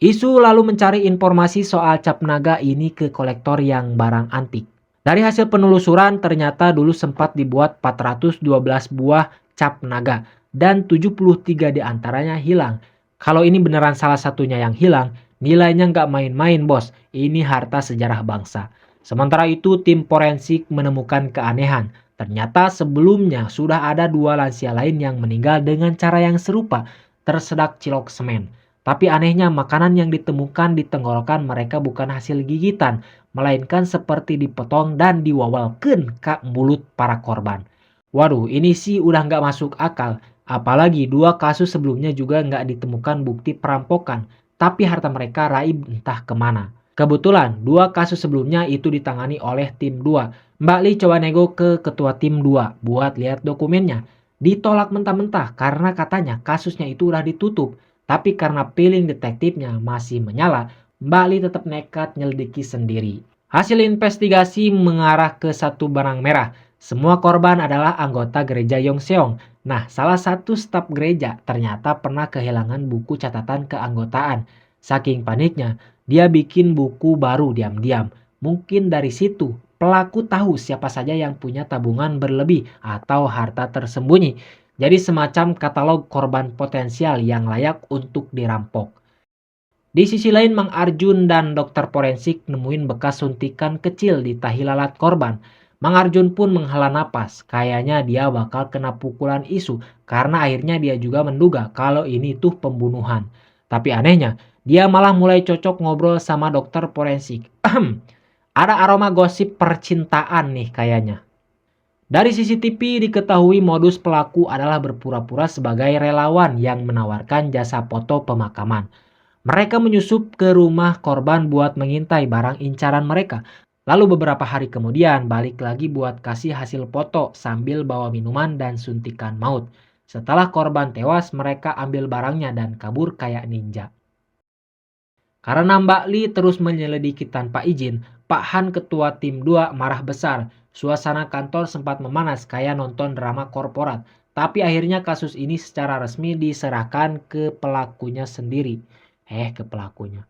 Speaker 1: Isu lalu mencari informasi soal cap naga ini ke kolektor yang barang antik. Dari hasil penelusuran ternyata dulu sempat dibuat 412 buah cap naga dan 73 diantaranya hilang. Kalau ini beneran salah satunya yang hilang, nilainya nggak main-main bos, ini harta sejarah bangsa. Sementara itu tim forensik menemukan keanehan. Ternyata sebelumnya sudah ada 2 lansia lain yang meninggal dengan cara yang serupa, tersedak cilok semen. Tapi anehnya makanan yang ditemukan di tenggorokan mereka bukan hasil gigitan, melainkan seperti dipotong dan diwawalkeun ke mulut para korban. Waduh, ini sih udah nggak masuk akal. Apalagi 2 kasus sebelumnya juga nggak ditemukan bukti perampokan, tapi harta mereka raib entah kemana. Kebetulan 2 kasus sebelumnya itu ditangani oleh tim 2. Mbak Li coba nego ke ketua tim 2 buat lihat dokumennya. Ditolak mentah-mentah karena katanya kasusnya itu udah ditutup. Tapi karena feeling detektifnya masih menyala, Mbak Li tetap nekat nyelidiki sendiri. Hasil investigasi mengarah ke satu benang merah. Semua korban adalah anggota gereja Yongseong. Nah, salah satu staf gereja ternyata pernah kehilangan buku catatan keanggotaan. Saking paniknya, dia bikin buku baru diam-diam. Mungkin dari situ, pelaku tahu siapa saja yang punya tabungan berlebih atau harta tersembunyi. Jadi semacam katalog korban potensial yang layak untuk dirampok. Di sisi lain, Mang Arjun dan dokter forensik nemuin bekas suntikan kecil di tahi lalat korban. Mang Arjun pun menghela napas, kayaknya dia bakal kena pukulan Isu karena akhirnya dia juga menduga kalau ini tuh pembunuhan. Tapi anehnya, dia malah mulai cocok ngobrol sama dokter forensik. Ada aroma gosip percintaan nih kayaknya. Dari CCTV diketahui modus pelaku adalah berpura-pura sebagai relawan yang menawarkan jasa foto pemakaman. Mereka menyusup ke rumah korban buat mengintai barang incaran mereka. Lalu beberapa hari kemudian balik lagi buat kasih hasil foto sambil bawa minuman dan suntikan maut. Setelah korban tewas, mereka ambil barangnya dan kabur kayak ninja. Karena Mbak Li terus menyelidiki tanpa izin, Pak Han ketua tim 2 marah besar. Suasana kantor sempat memanas kayak nonton drama korporat. Tapi akhirnya kasus ini secara resmi diserahkan ke pelakunya sendiri. Ke pelakunya.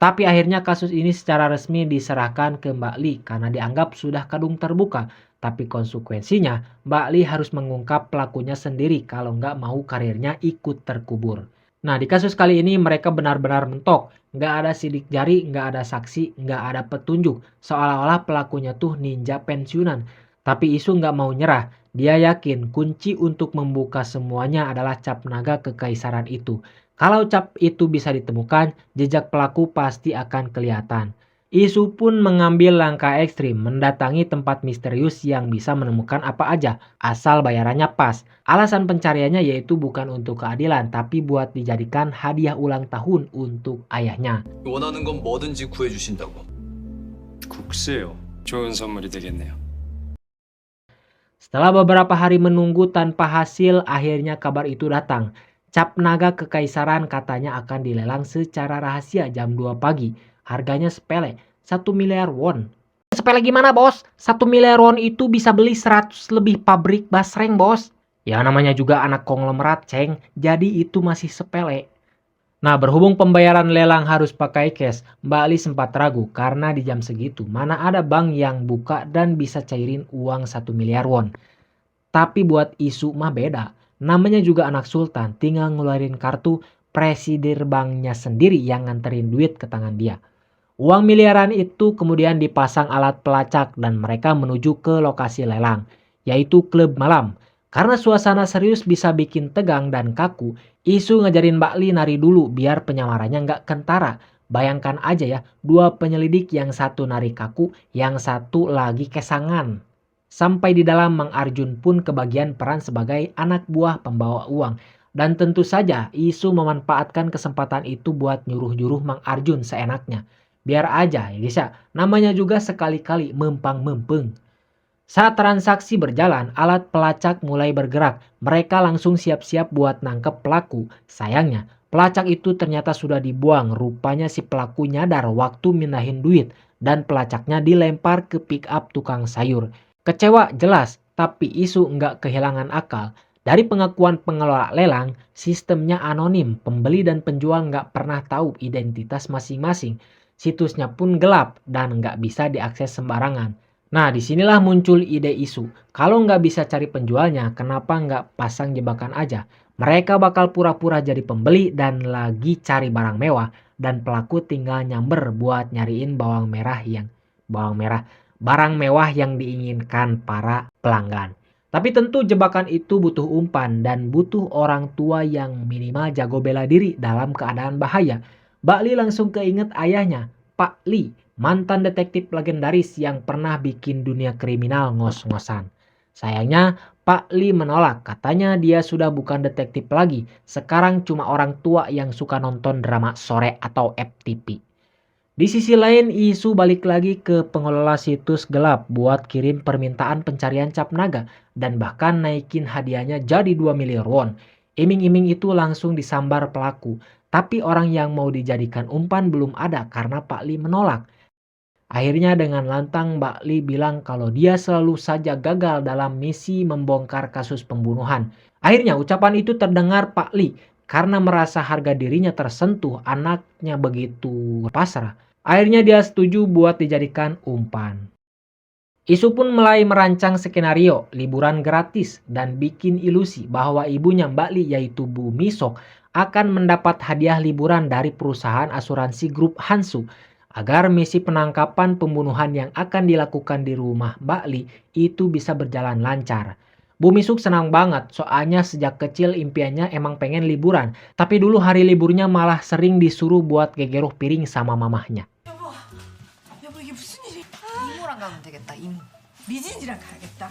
Speaker 1: Tapi akhirnya kasus ini secara resmi diserahkan ke Mbak Li karena dianggap sudah kadung terbuka. Tapi konsekuensinya Mbak Li harus mengungkap pelakunya sendiri kalau nggak mau karirnya ikut terkubur. Nah, di kasus kali ini mereka benar-benar mentok. Nggak ada sidik jari, nggak ada saksi, nggak ada petunjuk. Seolah-olah pelakunya tuh ninja pensiunan. Tapi Isu nggak mau nyerah. Dia yakin kunci untuk membuka semuanya adalah cap naga kekaisaran itu. Kalau cap itu bisa ditemukan, jejak pelaku pasti akan kelihatan. Isu pun mengambil langkah ekstrim, mendatangi tempat misterius yang bisa menemukan apa aja, asal bayarannya pas. Alasan pencariannya yaitu bukan untuk keadilan, tapi buat dijadikan hadiah ulang tahun untuk ayahnya.
Speaker 2: 원하는 건 뭐든지 구해주신다고.
Speaker 5: 국수요. 좋은 선물이 되겠네요.
Speaker 1: Setelah beberapa hari menunggu tanpa hasil, akhirnya kabar itu datang. Cap naga kekaisaran katanya akan dilelang secara rahasia jam 2 pagi. Harganya sepele, 1 miliar won. Sepele gimana bos? 1 miliar won itu bisa beli 100 lebih pabrik basreng bos. Ya namanya juga anak konglomerat ceng, jadi itu masih sepele. Nah, berhubung pembayaran lelang harus pakai cash, Mbak Ali sempat ragu karena di jam segitu mana ada bank yang buka dan bisa cairin uang 1 miliar won. Tapi buat Isu mah beda. Namanya juga anak sultan, tinggal ngeluarin kartu, presidir banknya sendiri yang nganterin duit ke tangan dia. Uang miliaran itu kemudian dipasang alat pelacak dan mereka menuju ke lokasi lelang, yaitu klub malam. Karena suasana serius bisa bikin tegang dan kaku, Isu ngajarin Mbak Li nari dulu biar penyamarannya nggak kentara. Bayangkan aja ya, 2 penyelidik yang satu nari kaku, yang satu lagi kesangan. Sampai di dalam Mang Arjun pun kebagian peran sebagai anak buah pembawa uang. Dan tentu saja Isu memanfaatkan kesempatan itu buat nyuruh-nyuruh Mang Arjun seenaknya. Biar aja ya guys ya, namanya juga sekali-kali mempang-mempeng. Saat transaksi berjalan, alat pelacak mulai bergerak. Mereka langsung siap-siap buat nangkep pelaku. Sayangnya, pelacak itu ternyata sudah dibuang. Rupanya si pelaku nyadar waktu mindahin duit dan pelacaknya dilempar ke pick up tukang sayur. Kecewa jelas, tapi Isu nggak kehilangan akal. Dari pengakuan pengelola lelang, sistemnya anonim. Pembeli dan penjual nggak pernah tahu identitas masing-masing. Situsnya pun gelap dan nggak bisa diakses sembarangan. Nah, disinilah muncul ide Isu. Kalau nggak bisa cari penjualnya, kenapa nggak pasang jebakan aja? Mereka bakal pura-pura jadi pembeli dan lagi cari barang mewah. Dan pelaku tinggal nyamber buat nyariin barang mewah yang diinginkan para pelanggan. Tapi tentu jebakan itu butuh umpan dan butuh orang tua yang minimal jago bela diri dalam keadaan bahaya. Mbak Li langsung keinget ayahnya, Pak Li, mantan detektif legendaris yang pernah bikin dunia kriminal ngos-ngosan. Sayangnya Pak Li menolak, katanya dia sudah bukan detektif lagi, sekarang cuma orang tua yang suka nonton drama sore atau FTP. Di sisi lain, Isu balik lagi ke pengelola situs gelap buat kirim permintaan pencarian cap naga dan bahkan naikin hadiahnya jadi 2 miliar won. Iming-iming itu langsung disambar pelaku, tapi orang yang mau dijadikan umpan belum ada karena Pak Li menolak. Akhirnya dengan lantang Mbak Li bilang kalau dia selalu saja gagal dalam misi membongkar kasus pembunuhan. Akhirnya ucapan itu terdengar Pak Li karena merasa harga dirinya tersentuh, anaknya begitu pasrah. Akhirnya dia setuju buat dijadikan umpan. Isu pun mulai merancang skenario liburan gratis dan bikin ilusi bahwa ibunya Mbak Li yaitu Bu Misok akan mendapat hadiah liburan dari perusahaan asuransi grup Hansu agar misi penangkapan pembunuhan yang akan dilakukan di rumah Mbak Li itu bisa berjalan lancar. Bu Misuk senang banget soalnya sejak kecil impiannya emang pengen liburan, tapi dulu hari liburnya malah sering disuruh buat gegeruh piring sama mamahnya.
Speaker 3: 여보 이게 무슨 일이야? 이모랑 가면 되겠다 이모. 미진이랑 가야겠다.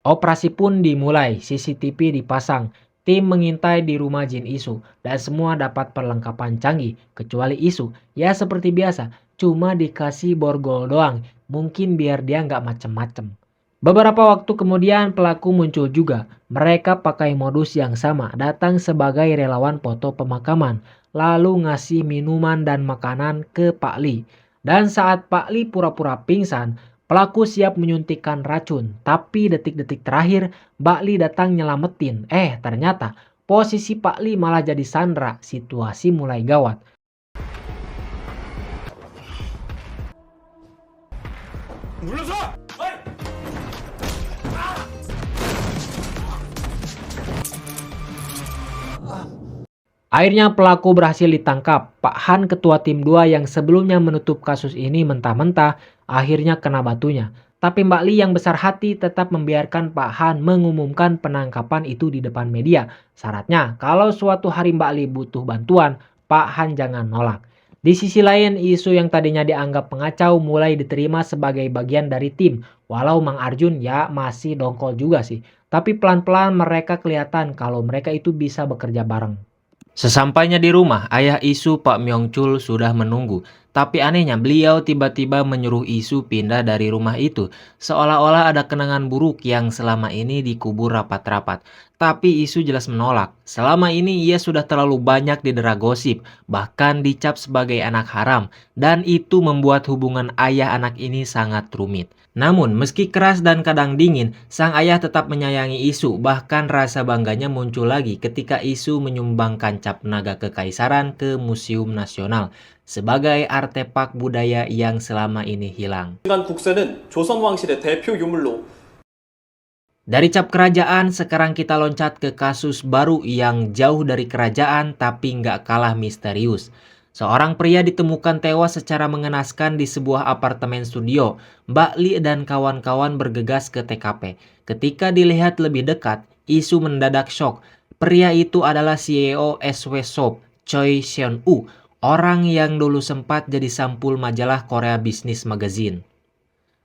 Speaker 1: Operasi pun dimulai, CCTV dipasang, tim mengintai di rumah Jin Isu, dan semua dapat perlengkapan canggih, kecuali Isu. Ya seperti biasa, cuma dikasih borgol doang, mungkin biar dia nggak macem-macem. Beberapa waktu kemudian pelaku muncul juga. Mereka pakai modus yang sama, datang sebagai relawan foto pemakaman, lalu ngasih minuman dan makanan ke Pak Li. Dan saat Pak Li pura-pura pingsan, pelaku siap menyuntikkan racun, tapi detik-detik terakhir Mbak Li datang nyelamatin. Ternyata posisi Pak Li malah jadi sandra, situasi mulai gawat. Akhirnya pelaku berhasil ditangkap. Pak Han, ketua tim 2 yang sebelumnya menutup kasus ini mentah-mentah, akhirnya kena batunya. Tapi Mbak Li yang besar hati tetap membiarkan Pak Han mengumumkan penangkapan itu di depan media. Syaratnya, kalau suatu hari Mbak Li butuh bantuan, Pak Han jangan nolak. Di sisi lain, isu yang tadinya dianggap pengacau mulai diterima sebagai bagian dari tim. Walau Mang Arjun ya masih dongkol juga sih. Tapi pelan-pelan mereka kelihatan kalau mereka itu bisa bekerja bareng. Sesampainya di rumah, ayah Isu Pak Myong Chul sudah menunggu. Tapi anehnya beliau tiba-tiba menyuruh Isu pindah dari rumah itu. Seolah-olah ada kenangan buruk yang selama ini dikubur rapat-rapat. Tapi Isu jelas menolak. Selama ini ia sudah terlalu banyak didera gosip, bahkan dicap sebagai anak haram. Dan itu membuat hubungan ayah anak ini sangat rumit. Namun, meski keras dan kadang dingin, sang ayah tetap menyayangi Isu. Bahkan rasa bangganya muncul lagi ketika Isu menyumbangkan cap naga kekaisaran ke Museum Nasional sebagai artefak budaya yang selama ini hilang.
Speaker 6: 국세는 조선 왕실의 대표 유물로
Speaker 1: Dari cap kerajaan, sekarang kita loncat ke kasus baru yang jauh dari kerajaan tapi nggak kalah misterius. Seorang pria ditemukan tewas secara mengenaskan di sebuah apartemen studio. Mbak Li dan kawan-kawan bergegas ke TKP. Ketika dilihat lebih dekat, Isu mendadak shock. Pria itu adalah CEO SW Shop, Choi Seon-woo, orang yang dulu sempat jadi sampul majalah Korea Business Magazine.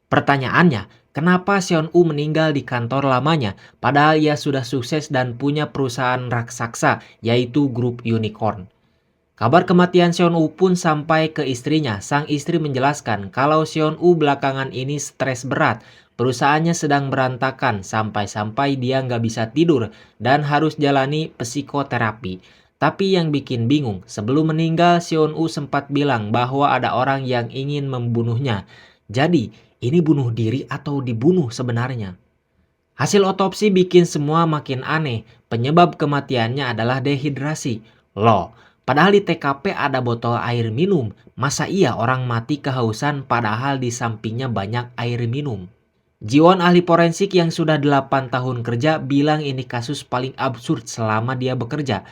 Speaker 1: Pertanyaannya, kenapa Seon-woo meninggal di kantor lamanya, padahal ia sudah sukses dan punya perusahaan raksasa, yaitu grup unicorn? Kabar kematian Seon-woo pun sampai ke istrinya. Sang istri menjelaskan kalau Seon-woo belakangan ini stres berat. Perusahaannya sedang berantakan sampai-sampai dia nggak bisa tidur dan harus jalani psikoterapi. Tapi yang bikin bingung, sebelum meninggal Seon-woo sempat bilang bahwa ada orang yang ingin membunuhnya. Jadi, ini bunuh diri atau dibunuh sebenarnya? Hasil otopsi bikin semua makin aneh. Penyebab kematiannya adalah dehidrasi. Loh, padahal di TKP ada botol air minum. Masa iya orang mati kehausan padahal di sampingnya banyak air minum? Jiwon, ahli forensik yang sudah 8 tahun kerja, bilang ini kasus paling absurd selama dia bekerja.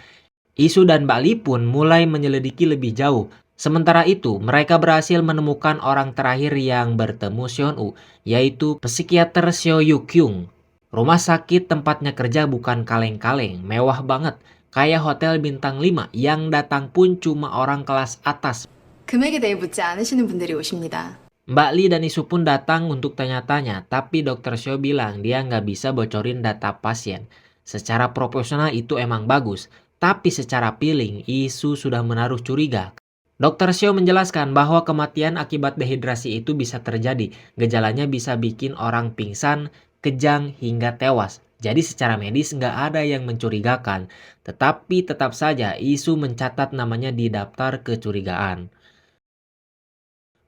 Speaker 1: Isu dan Mbak Li pun mulai menyelidiki lebih jauh. Sementara itu, mereka berhasil menemukan orang terakhir yang bertemu Seon-woo, yaitu psikiater Seo Yu-kyung. Rumah sakit tempatnya kerja bukan kaleng-kaleng, mewah banget. Kayak hotel bintang 5 yang datang pun cuma orang kelas atas.
Speaker 3: 금액에 대해 묻지 않으시는 분들이 오십니다.
Speaker 1: Mbak Li dan Isu pun datang untuk tanya-tanya, tapi dokter Seo bilang dia nggak bisa bocorin data pasien. Secara proporsional itu emang bagus, tapi secara feeling Isu sudah menaruh curiga. Dokter Seo menjelaskan bahwa kematian akibat dehidrasi itu bisa terjadi. Gejalanya bisa bikin orang pingsan, kejang, hingga tewas. Jadi secara medis nggak ada yang mencurigakan. Tetapi tetap saja Isu mencatat namanya di daftar kecurigaan.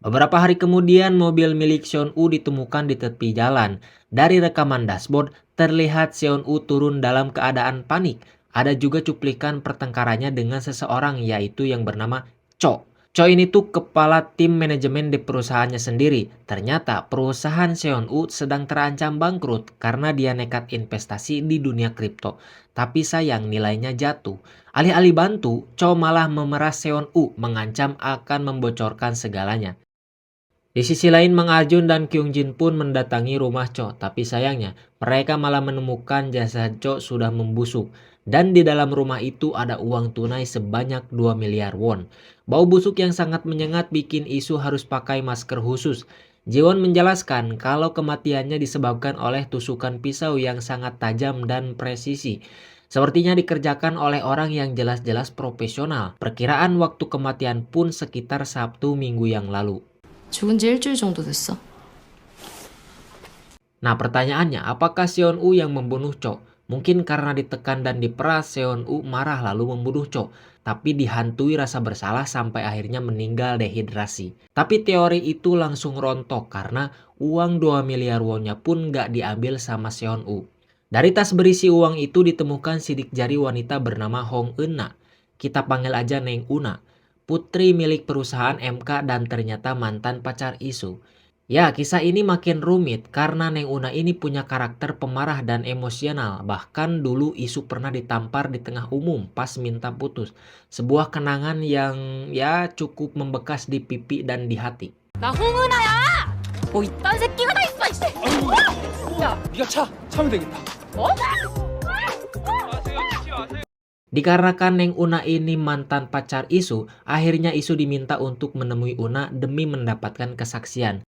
Speaker 1: Beberapa hari kemudian mobil milik Seon-woo ditemukan di tepi jalan. Dari rekaman dashboard terlihat Seon-woo turun dalam keadaan panik. Ada juga cuplikan pertengkarannya dengan seseorang yaitu yang bernama Cho. Cho ini tuh kepala tim manajemen di perusahaannya sendiri. Ternyata perusahaan Seon-woo sedang terancam bangkrut karena dia nekat investasi di dunia kripto. Tapi sayang nilainya jatuh. Alih-alih bantu, Cho malah memeras Seon-woo, mengancam akan membocorkan segalanya. Di sisi lain, Mang Arjun dan Kyung Jin pun mendatangi rumah Cho, tapi sayangnya mereka malah menemukan jasad Cho sudah membusuk. Dan di dalam rumah itu ada uang tunai sebanyak 2 miliar won. Bau busuk yang sangat menyengat bikin Isu harus pakai masker khusus. Jiwon menjelaskan kalau kematiannya disebabkan oleh tusukan pisau yang sangat tajam dan presisi. Sepertinya dikerjakan oleh orang yang jelas-jelas profesional. Perkiraan waktu kematian pun sekitar Sabtu minggu yang lalu.
Speaker 3: 죽은 지 일주일 정도 됐어.
Speaker 1: Nah pertanyaannya, apakah Seon-woo yang membunuh Cho? Mungkin karena ditekan dan diperas, Seon-woo marah lalu membunuh Cho. Tapi dihantui rasa bersalah sampai akhirnya meninggal dehidrasi. Tapi teori itu langsung rontok karena uang 2 miliar wonnya pun gak diambil sama Seon-woo. Dari tas berisi uang itu ditemukan sidik jari wanita bernama Hong Eun-na. Kita panggil aja Neng Una. Putri milik perusahaan MK dan ternyata mantan pacar Isu. Ya, kisah ini makin rumit karena Neng Una ini punya karakter pemarah dan emosional. Bahkan dulu Isu pernah ditampar di tengah umum pas minta putus. Sebuah kenangan yang ya cukup membekas di pipi dan di hati.
Speaker 3: 나 홍은아야! 뭐 이딴 새끼가 다 있어 이씨!
Speaker 2: 네가 차면 되겠다.
Speaker 1: Dikarenakan Neng Una ini mantan pacar Isu, akhirnya Isu diminta untuk menemui Una demi mendapatkan kesaksian.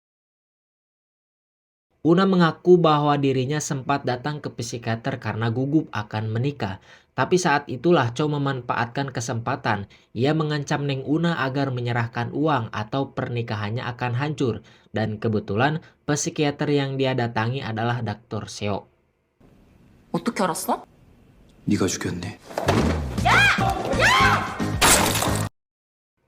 Speaker 1: Una mengaku bahwa dirinya sempat datang ke psikiater karena gugup akan menikah. Tapi saat itulah Cho memanfaatkan kesempatan. Ia mengancam Neng Una agar menyerahkan uang atau pernikahannya akan hancur. Dan kebetulan psikiater yang dia datangi adalah Dr. Seo.
Speaker 3: 어떻게 알았어?
Speaker 2: 네가 죽였네.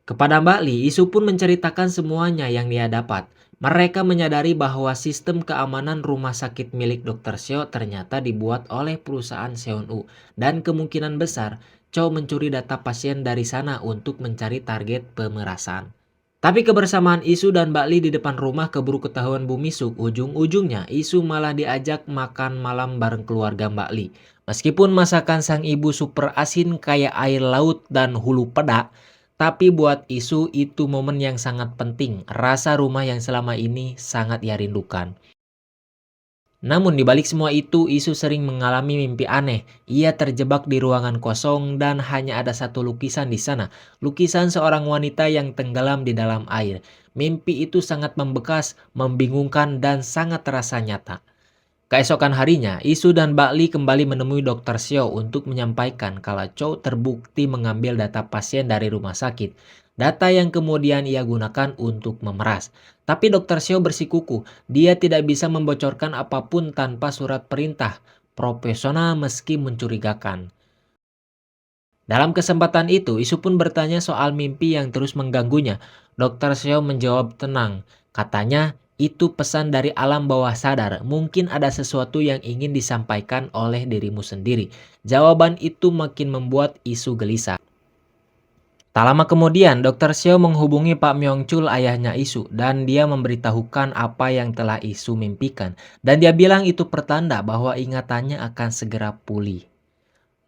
Speaker 1: Kepada Mbak Lee, Isu pun menceritakan semuanya yang dia dapat. Mereka menyadari bahwa sistem keamanan rumah sakit milik Dr. Seo ternyata dibuat oleh perusahaan Seon-woo. Dan kemungkinan besar Cho mencuri data pasien dari sana untuk mencari target pemerasan. Tapi kebersamaan Isu dan Mbak Lee di depan rumah keburu ketahuan Bu Misuk. Ujung-ujungnya Isu malah diajak makan malam bareng keluarga Mbak Lee. Meskipun masakan sang ibu super asin kayak air laut dan hulu peda, tapi buat Isu itu momen yang sangat penting, rasa rumah yang selama ini sangat ia rindukan. Namun dibalik semua itu, Isu sering mengalami mimpi aneh. Ia terjebak di ruangan kosong dan hanya ada satu lukisan di sana. Lukisan seorang wanita yang tenggelam di dalam air. Mimpi itu sangat membekas, membingungkan dan sangat terasa nyata. Keesokan harinya, Isu dan Mbak Lee kembali menemui Dr. Seo untuk menyampaikan kalau Cho terbukti mengambil data pasien dari rumah sakit. Data yang kemudian ia gunakan untuk memeras. Tapi Dr. Seo bersikukuh, dia tidak bisa membocorkan apapun tanpa surat perintah. Profesional meski mencurigakan. Dalam kesempatan itu, Isu pun bertanya soal mimpi yang terus mengganggunya. Dr. Seo menjawab tenang. Katanya, itu pesan dari alam bawah sadar. Mungkin ada sesuatu yang ingin disampaikan oleh dirimu sendiri. Jawaban itu makin membuat Isu gelisah. Tak lama kemudian, Dr. Seo menghubungi Pak Myung-chul, ayahnya Isu, dan dia memberitahukan apa yang telah Isu mimpikan. Dan dia bilang itu pertanda bahwa ingatannya akan segera pulih.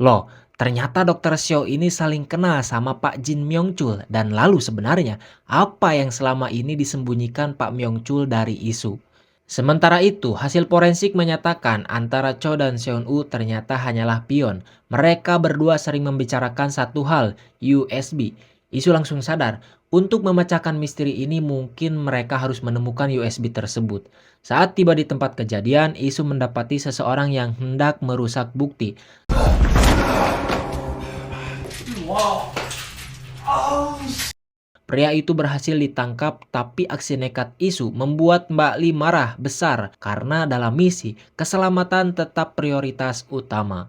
Speaker 1: Loh, ternyata Dr. Seo ini saling kenal sama Pak Jin Myung-chul. Dan lalu sebenarnya, apa yang selama ini disembunyikan Pak Myung-chul dari Isu? Sementara itu, hasil forensik menyatakan antara Cho dan Seon-woo ternyata hanyalah pion. Mereka berdua sering membicarakan satu hal, USB. Isu langsung sadar, untuk memecahkan misteri ini mungkin mereka harus menemukan USB tersebut. Saat tiba di tempat kejadian, Isu mendapati seseorang yang hendak merusak bukti. Pria itu berhasil ditangkap, tapi aksi nekat Isu membuat Mbak Lee marah besar karena dalam misi, keselamatan tetap prioritas utama.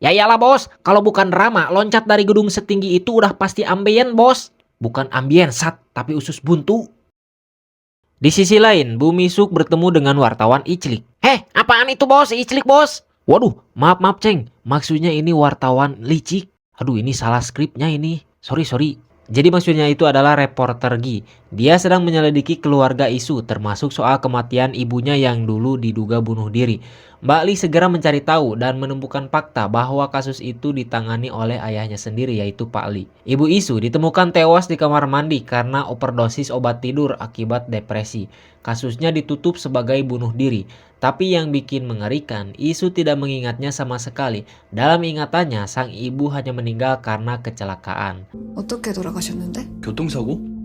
Speaker 1: Ya iyalah bos, kalau bukan drama, loncat dari gedung setinggi itu udah pasti ambien bos. Bukan ambien sat, tapi usus buntu. Di sisi lain, Bu Misuk bertemu dengan wartawan Iclik. Heh, apaan itu bos? Iclik bos? Waduh, maaf Ceng. Maksudnya ini wartawan licik. Aduh, ini salah skripnya ini. Sorry. Jadi maksudnya itu adalah reporter Gi. Dia sedang menyelidiki keluarga Isu, termasuk soal kematian ibunya yang dulu diduga bunuh diri. Mbak Li segera mencari tahu dan menemukan fakta bahwa kasus itu ditangani oleh ayahnya sendiri yaitu Pak Li. Ibu Isu ditemukan tewas di kamar mandi karena overdosis obat tidur akibat depresi. Kasusnya ditutup sebagai bunuh diri. Tapi yang bikin mengerikan, Isu tidak mengingatnya sama sekali. Dalam ingatannya, sang ibu hanya meninggal karena kecelakaan.
Speaker 3: 어떻게 돌아가셨는데?
Speaker 2: 교통사고?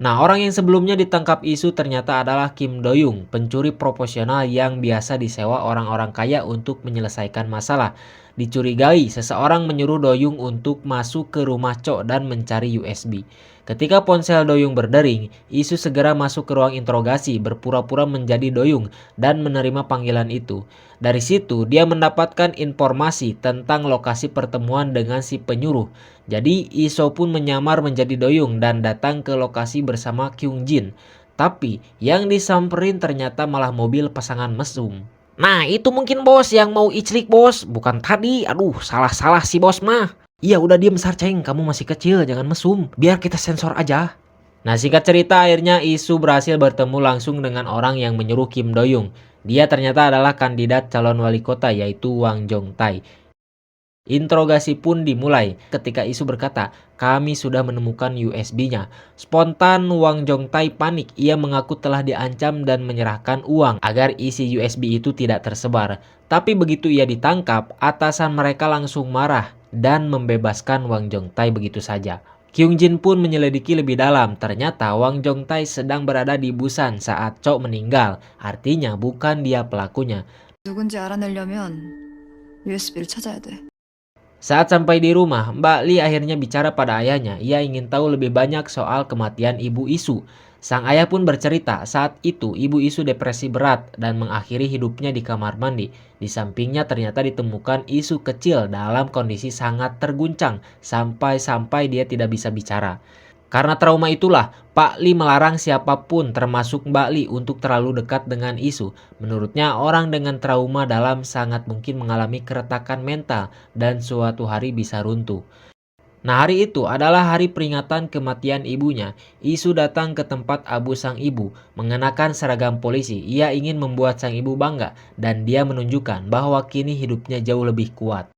Speaker 1: Nah, orang yang sebelumnya ditangkap Isu ternyata adalah Kim Do-young, pencuri profesional yang biasa disewa orang-orang kaya untuk menyelesaikan masalah. Dicurigai, seseorang menyuruh Do-young untuk masuk ke rumah Cho dan mencari USB. Ketika ponsel Do-young berdering, Isu segera masuk ke ruang interogasi, berpura-pura menjadi Do-young dan menerima panggilan itu. Dari situ, dia mendapatkan informasi tentang lokasi pertemuan dengan si penyuruh. Jadi, Iso pun menyamar menjadi Do-young dan datang ke lokasi bersama Kyung Jin. Tapi, yang disamperin ternyata malah mobil pasangan mesum. Nah, itu mungkin bos yang mau iclik bos. Bukan tadi. Aduh, salah-salah si bos mah. Iya, udah diem Sarceng. Kamu masih kecil, jangan mesum. Biar kita sensor aja. Nah, singkat cerita akhirnya Isu berhasil bertemu langsung dengan orang yang menyuruh Kim Do-young. Dia ternyata adalah kandidat calon wali kota yaitu Wang Jong-tae. Interogasi pun dimulai ketika Isu berkata, kami sudah menemukan USB-nya. Spontan Wang Jong-tae panik, ia mengaku telah diancam dan menyerahkan uang agar isi USB itu tidak tersebar. Tapi begitu ia ditangkap, atasan mereka langsung marah dan membebaskan Wang Jong-tae begitu saja. Kyung Jin pun menyelidiki lebih dalam, ternyata Wang Jong-tae sedang berada di Busan saat Cho meninggal, artinya bukan dia pelakunya.
Speaker 3: 누군지 알아내려면 USB를 찾아야 돼.
Speaker 1: Saat sampai di rumah, Mbak Li akhirnya bicara pada ayahnya. Ia ingin tahu lebih banyak soal kematian Ibu Isu. Sang ayah pun bercerita, saat itu Ibu Isu depresi berat dan mengakhiri hidupnya di kamar mandi. Di sampingnya ternyata ditemukan Isu kecil dalam kondisi sangat terguncang, sampai-sampai dia tidak bisa bicara. Karena trauma itulah, Pak Li melarang siapapun termasuk Mbak Li untuk terlalu dekat dengan Isu. Menurutnya orang dengan trauma dalam sangat mungkin mengalami keretakan mental dan suatu hari bisa runtuh. Nah, hari itu adalah hari peringatan kematian ibunya. Isu datang ke tempat abu sang ibu, mengenakan seragam polisi. Ia ingin membuat sang ibu bangga dan dia menunjukkan bahwa kini hidupnya jauh lebih kuat.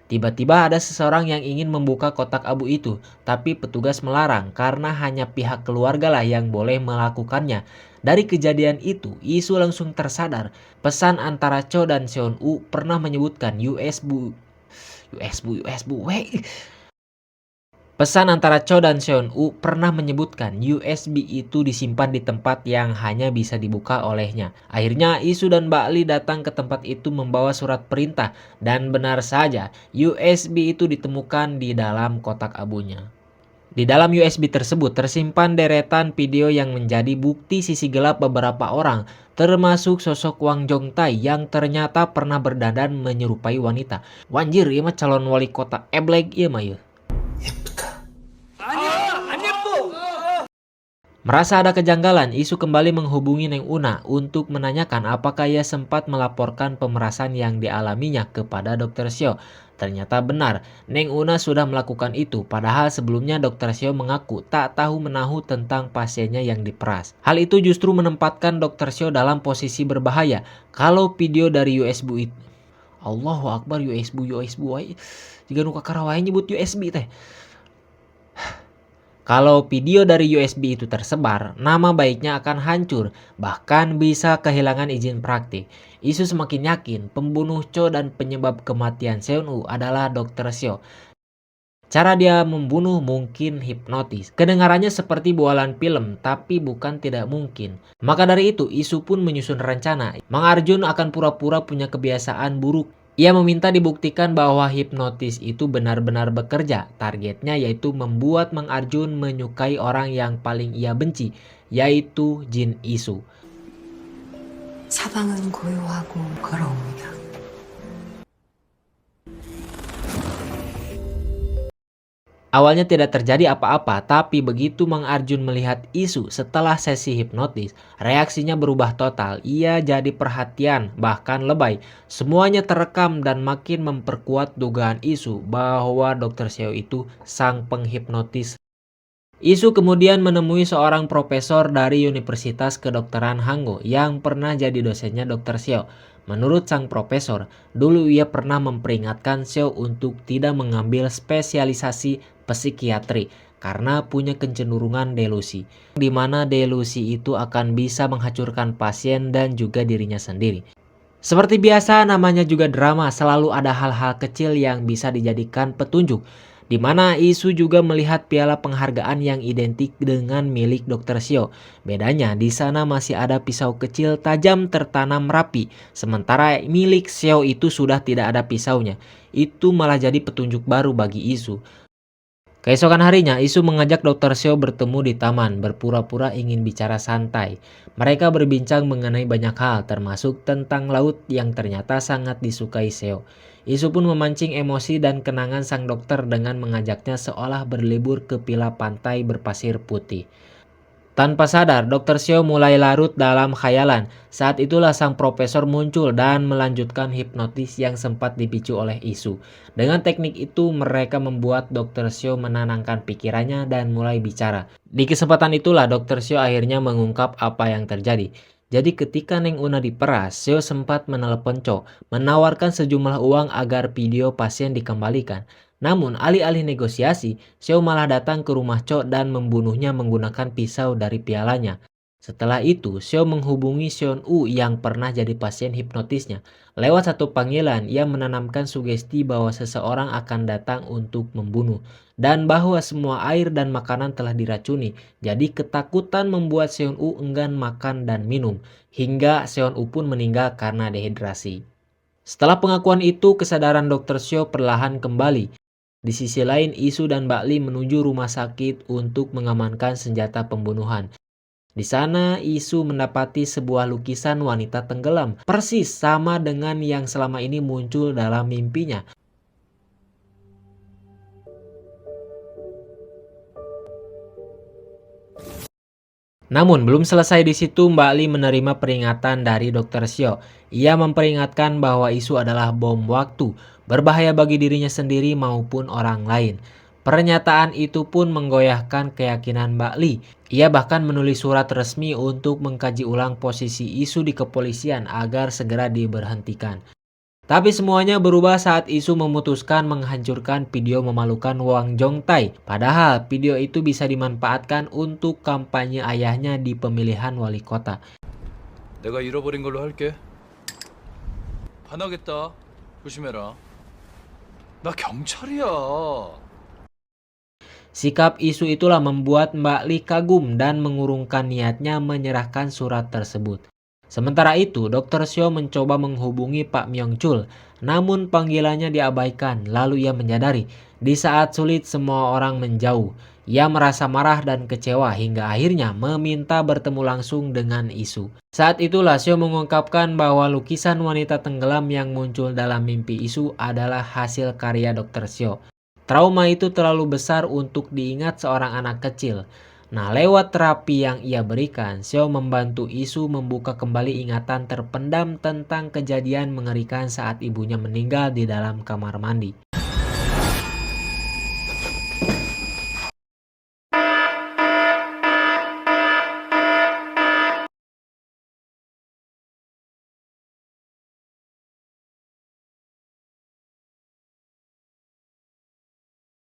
Speaker 1: Tiba-tiba ada seseorang yang ingin membuka kotak abu itu, tapi petugas melarang karena hanya pihak keluarga lah yang boleh melakukannya. Dari kejadian itu, Isu langsung tersadar. Pesan antara Cho dan Seon-woo pernah menyebutkan Pesan antara Cho dan Seon-woo pernah menyebutkan USB itu disimpan di tempat yang hanya bisa dibuka olehnya. Akhirnya Isu dan Mbak Li datang ke tempat itu membawa surat perintah dan benar saja USB itu ditemukan di dalam kotak abunya. Di dalam USB tersebut tersimpan deretan video yang menjadi bukti sisi gelap beberapa orang, termasuk sosok Wang Jong-tae yang ternyata pernah berdandan menyerupai wanita. Wanjir, ieu mah calon wali kota eblek ieu mah ieu. Merasa ada kejanggalan, Isu kembali menghubungi Neng Una untuk menanyakan apakah ia sempat melaporkan pemerasan yang dialaminya kepada Dr. Seo. Ternyata benar, Neng Una sudah melakukan itu, padahal sebelumnya Dr. Seo mengaku tak tahu menahu tentang pasiennya yang diperas. Hal itu justru menempatkan Dr. Seo dalam posisi berbahaya. Kalau video dari USB itu, Allahu Akbar, USB, jika nuka karawai nyebut USB teh. Kalau video dari USB itu tersebar, nama baiknya akan hancur, bahkan bisa kehilangan izin praktik. Isu semakin yakin pembunuh Cho dan penyebab kematian Seon-woo adalah Dr. Seo. Cara dia membunuh mungkin hipnotis. Kedengarannya seperti bualan film, tapi bukan tidak mungkin. Maka dari itu, Isu pun menyusun rencana. Mang Arjun akan pura-pura punya kebiasaan buruk. Ia meminta dibuktikan bahwa hipnotis itu benar-benar bekerja. Targetnya yaitu membuat Mang Arjun menyukai orang yang paling ia benci, yaitu Jin Isu.
Speaker 3: 사방은 고요하고 걸어옵니다.
Speaker 1: Awalnya tidak terjadi apa-apa, tapi begitu Mang Arjun melihat Isu setelah sesi hipnotis, reaksinya berubah total. Ia jadi perhatian, bahkan lebay. Semuanya terekam dan makin memperkuat dugaan Isu bahwa Dr. Seo itu sang penghipnotis. Isu kemudian menemui seorang profesor dari Universitas Kedokteran Hanggo yang pernah jadi dosennya Dr. Seo. Menurut sang profesor, dulu ia pernah memperingatkan Seo untuk tidak mengambil spesialisasi psikiatri karena punya kecenderungan delusi, di mana delusi itu akan bisa menghancurkan pasien dan juga dirinya sendiri. Seperti biasa, namanya juga drama, selalu ada hal-hal kecil yang bisa dijadikan petunjuk, di mana Isu juga melihat piala penghargaan yang identik dengan milik Dr. Seo. Bedanya di sana masih ada pisau kecil tajam tertanam rapi, sementara milik Seo itu sudah tidak ada pisaunya. Itu malah jadi petunjuk baru bagi Isu. Keesokan harinya, Isu mengajak Dr. Seo bertemu di taman, berpura-pura ingin bicara santai. Mereka berbincang mengenai banyak hal, termasuk tentang laut yang ternyata sangat disukai Seo. Isu pun memancing emosi dan kenangan sang dokter dengan mengajaknya seolah berlibur ke pila pantai berpasir putih. Tanpa sadar, Dr. Seo mulai larut dalam khayalan. Saat itulah sang profesor muncul dan melanjutkan hipnotis yang sempat dipicu oleh Isu. Dengan teknik itu, mereka membuat Dr. Seo menenangkan pikirannya dan mulai bicara. Di kesempatan itulah Dr. Seo akhirnya mengungkap apa yang terjadi. Jadi ketika Neng Una diperas, Seo sempat menelepon Cho, menawarkan sejumlah uang agar video pasien dikembalikan. Namun, alih-alih negosiasi, Seo malah datang ke rumah Cho dan membunuhnya menggunakan pisau dari pialanya. Setelah itu, Seo menghubungi Seon U yang pernah jadi pasien hipnotisnya. Lewat satu panggilan, ia menanamkan sugesti bahwa seseorang akan datang untuk membunuh, dan bahwa semua air dan makanan telah diracuni. Jadi ketakutan membuat Seon U enggan makan dan minum, hingga Seon U pun meninggal karena dehidrasi. Setelah pengakuan itu, kesadaran Dr. Seo perlahan kembali. Di sisi lain, Isu dan Mbak Li menuju rumah sakit untuk mengamankan senjata pembunuhan. Di sana, Isu mendapati sebuah lukisan wanita tenggelam, persis sama dengan yang selama ini muncul dalam mimpinya. Namun, belum selesai di situ, Mbak Li menerima peringatan dari Dr. Seo. Ia memperingatkan bahwa Isu adalah bom waktu, berbahaya bagi dirinya sendiri maupun orang lain. Pernyataan itu pun menggoyahkan keyakinan Mbak Li. Ia bahkan menulis surat resmi untuk mengkaji ulang posisi Isu di kepolisian agar segera diberhentikan. Tapi semuanya berubah saat Isu memutuskan menghancurkan video memalukan Wang Jongtai. Padahal video itu bisa dimanfaatkan untuk kampanye ayahnya di pemilihan wali kota.
Speaker 2: 내가 잃어버린 걸로 할게. 반하겠다. 조심해라. 나 경찰이야.
Speaker 1: Sikap Isu itulah membuat Mbak Li kagum dan mengurungkan niatnya menyerahkan surat tersebut. Sementara itu, Dr. Seo mencoba menghubungi Pak Myong Chul, namun panggilannya diabaikan. Lalu ia menyadari, di saat sulit semua orang menjauh. Ia merasa marah dan kecewa hingga akhirnya meminta bertemu langsung dengan Isu. Saat itulah Seo mengungkapkan bahwa lukisan wanita tenggelam yang muncul dalam mimpi Isu adalah hasil karya Dr. Seo. Trauma itu terlalu besar untuk diingat seorang anak kecil. Nah, lewat terapi yang ia berikan, Seo membantu Isu membuka kembali ingatan terpendam tentang kejadian mengerikan saat ibunya meninggal di dalam kamar mandi.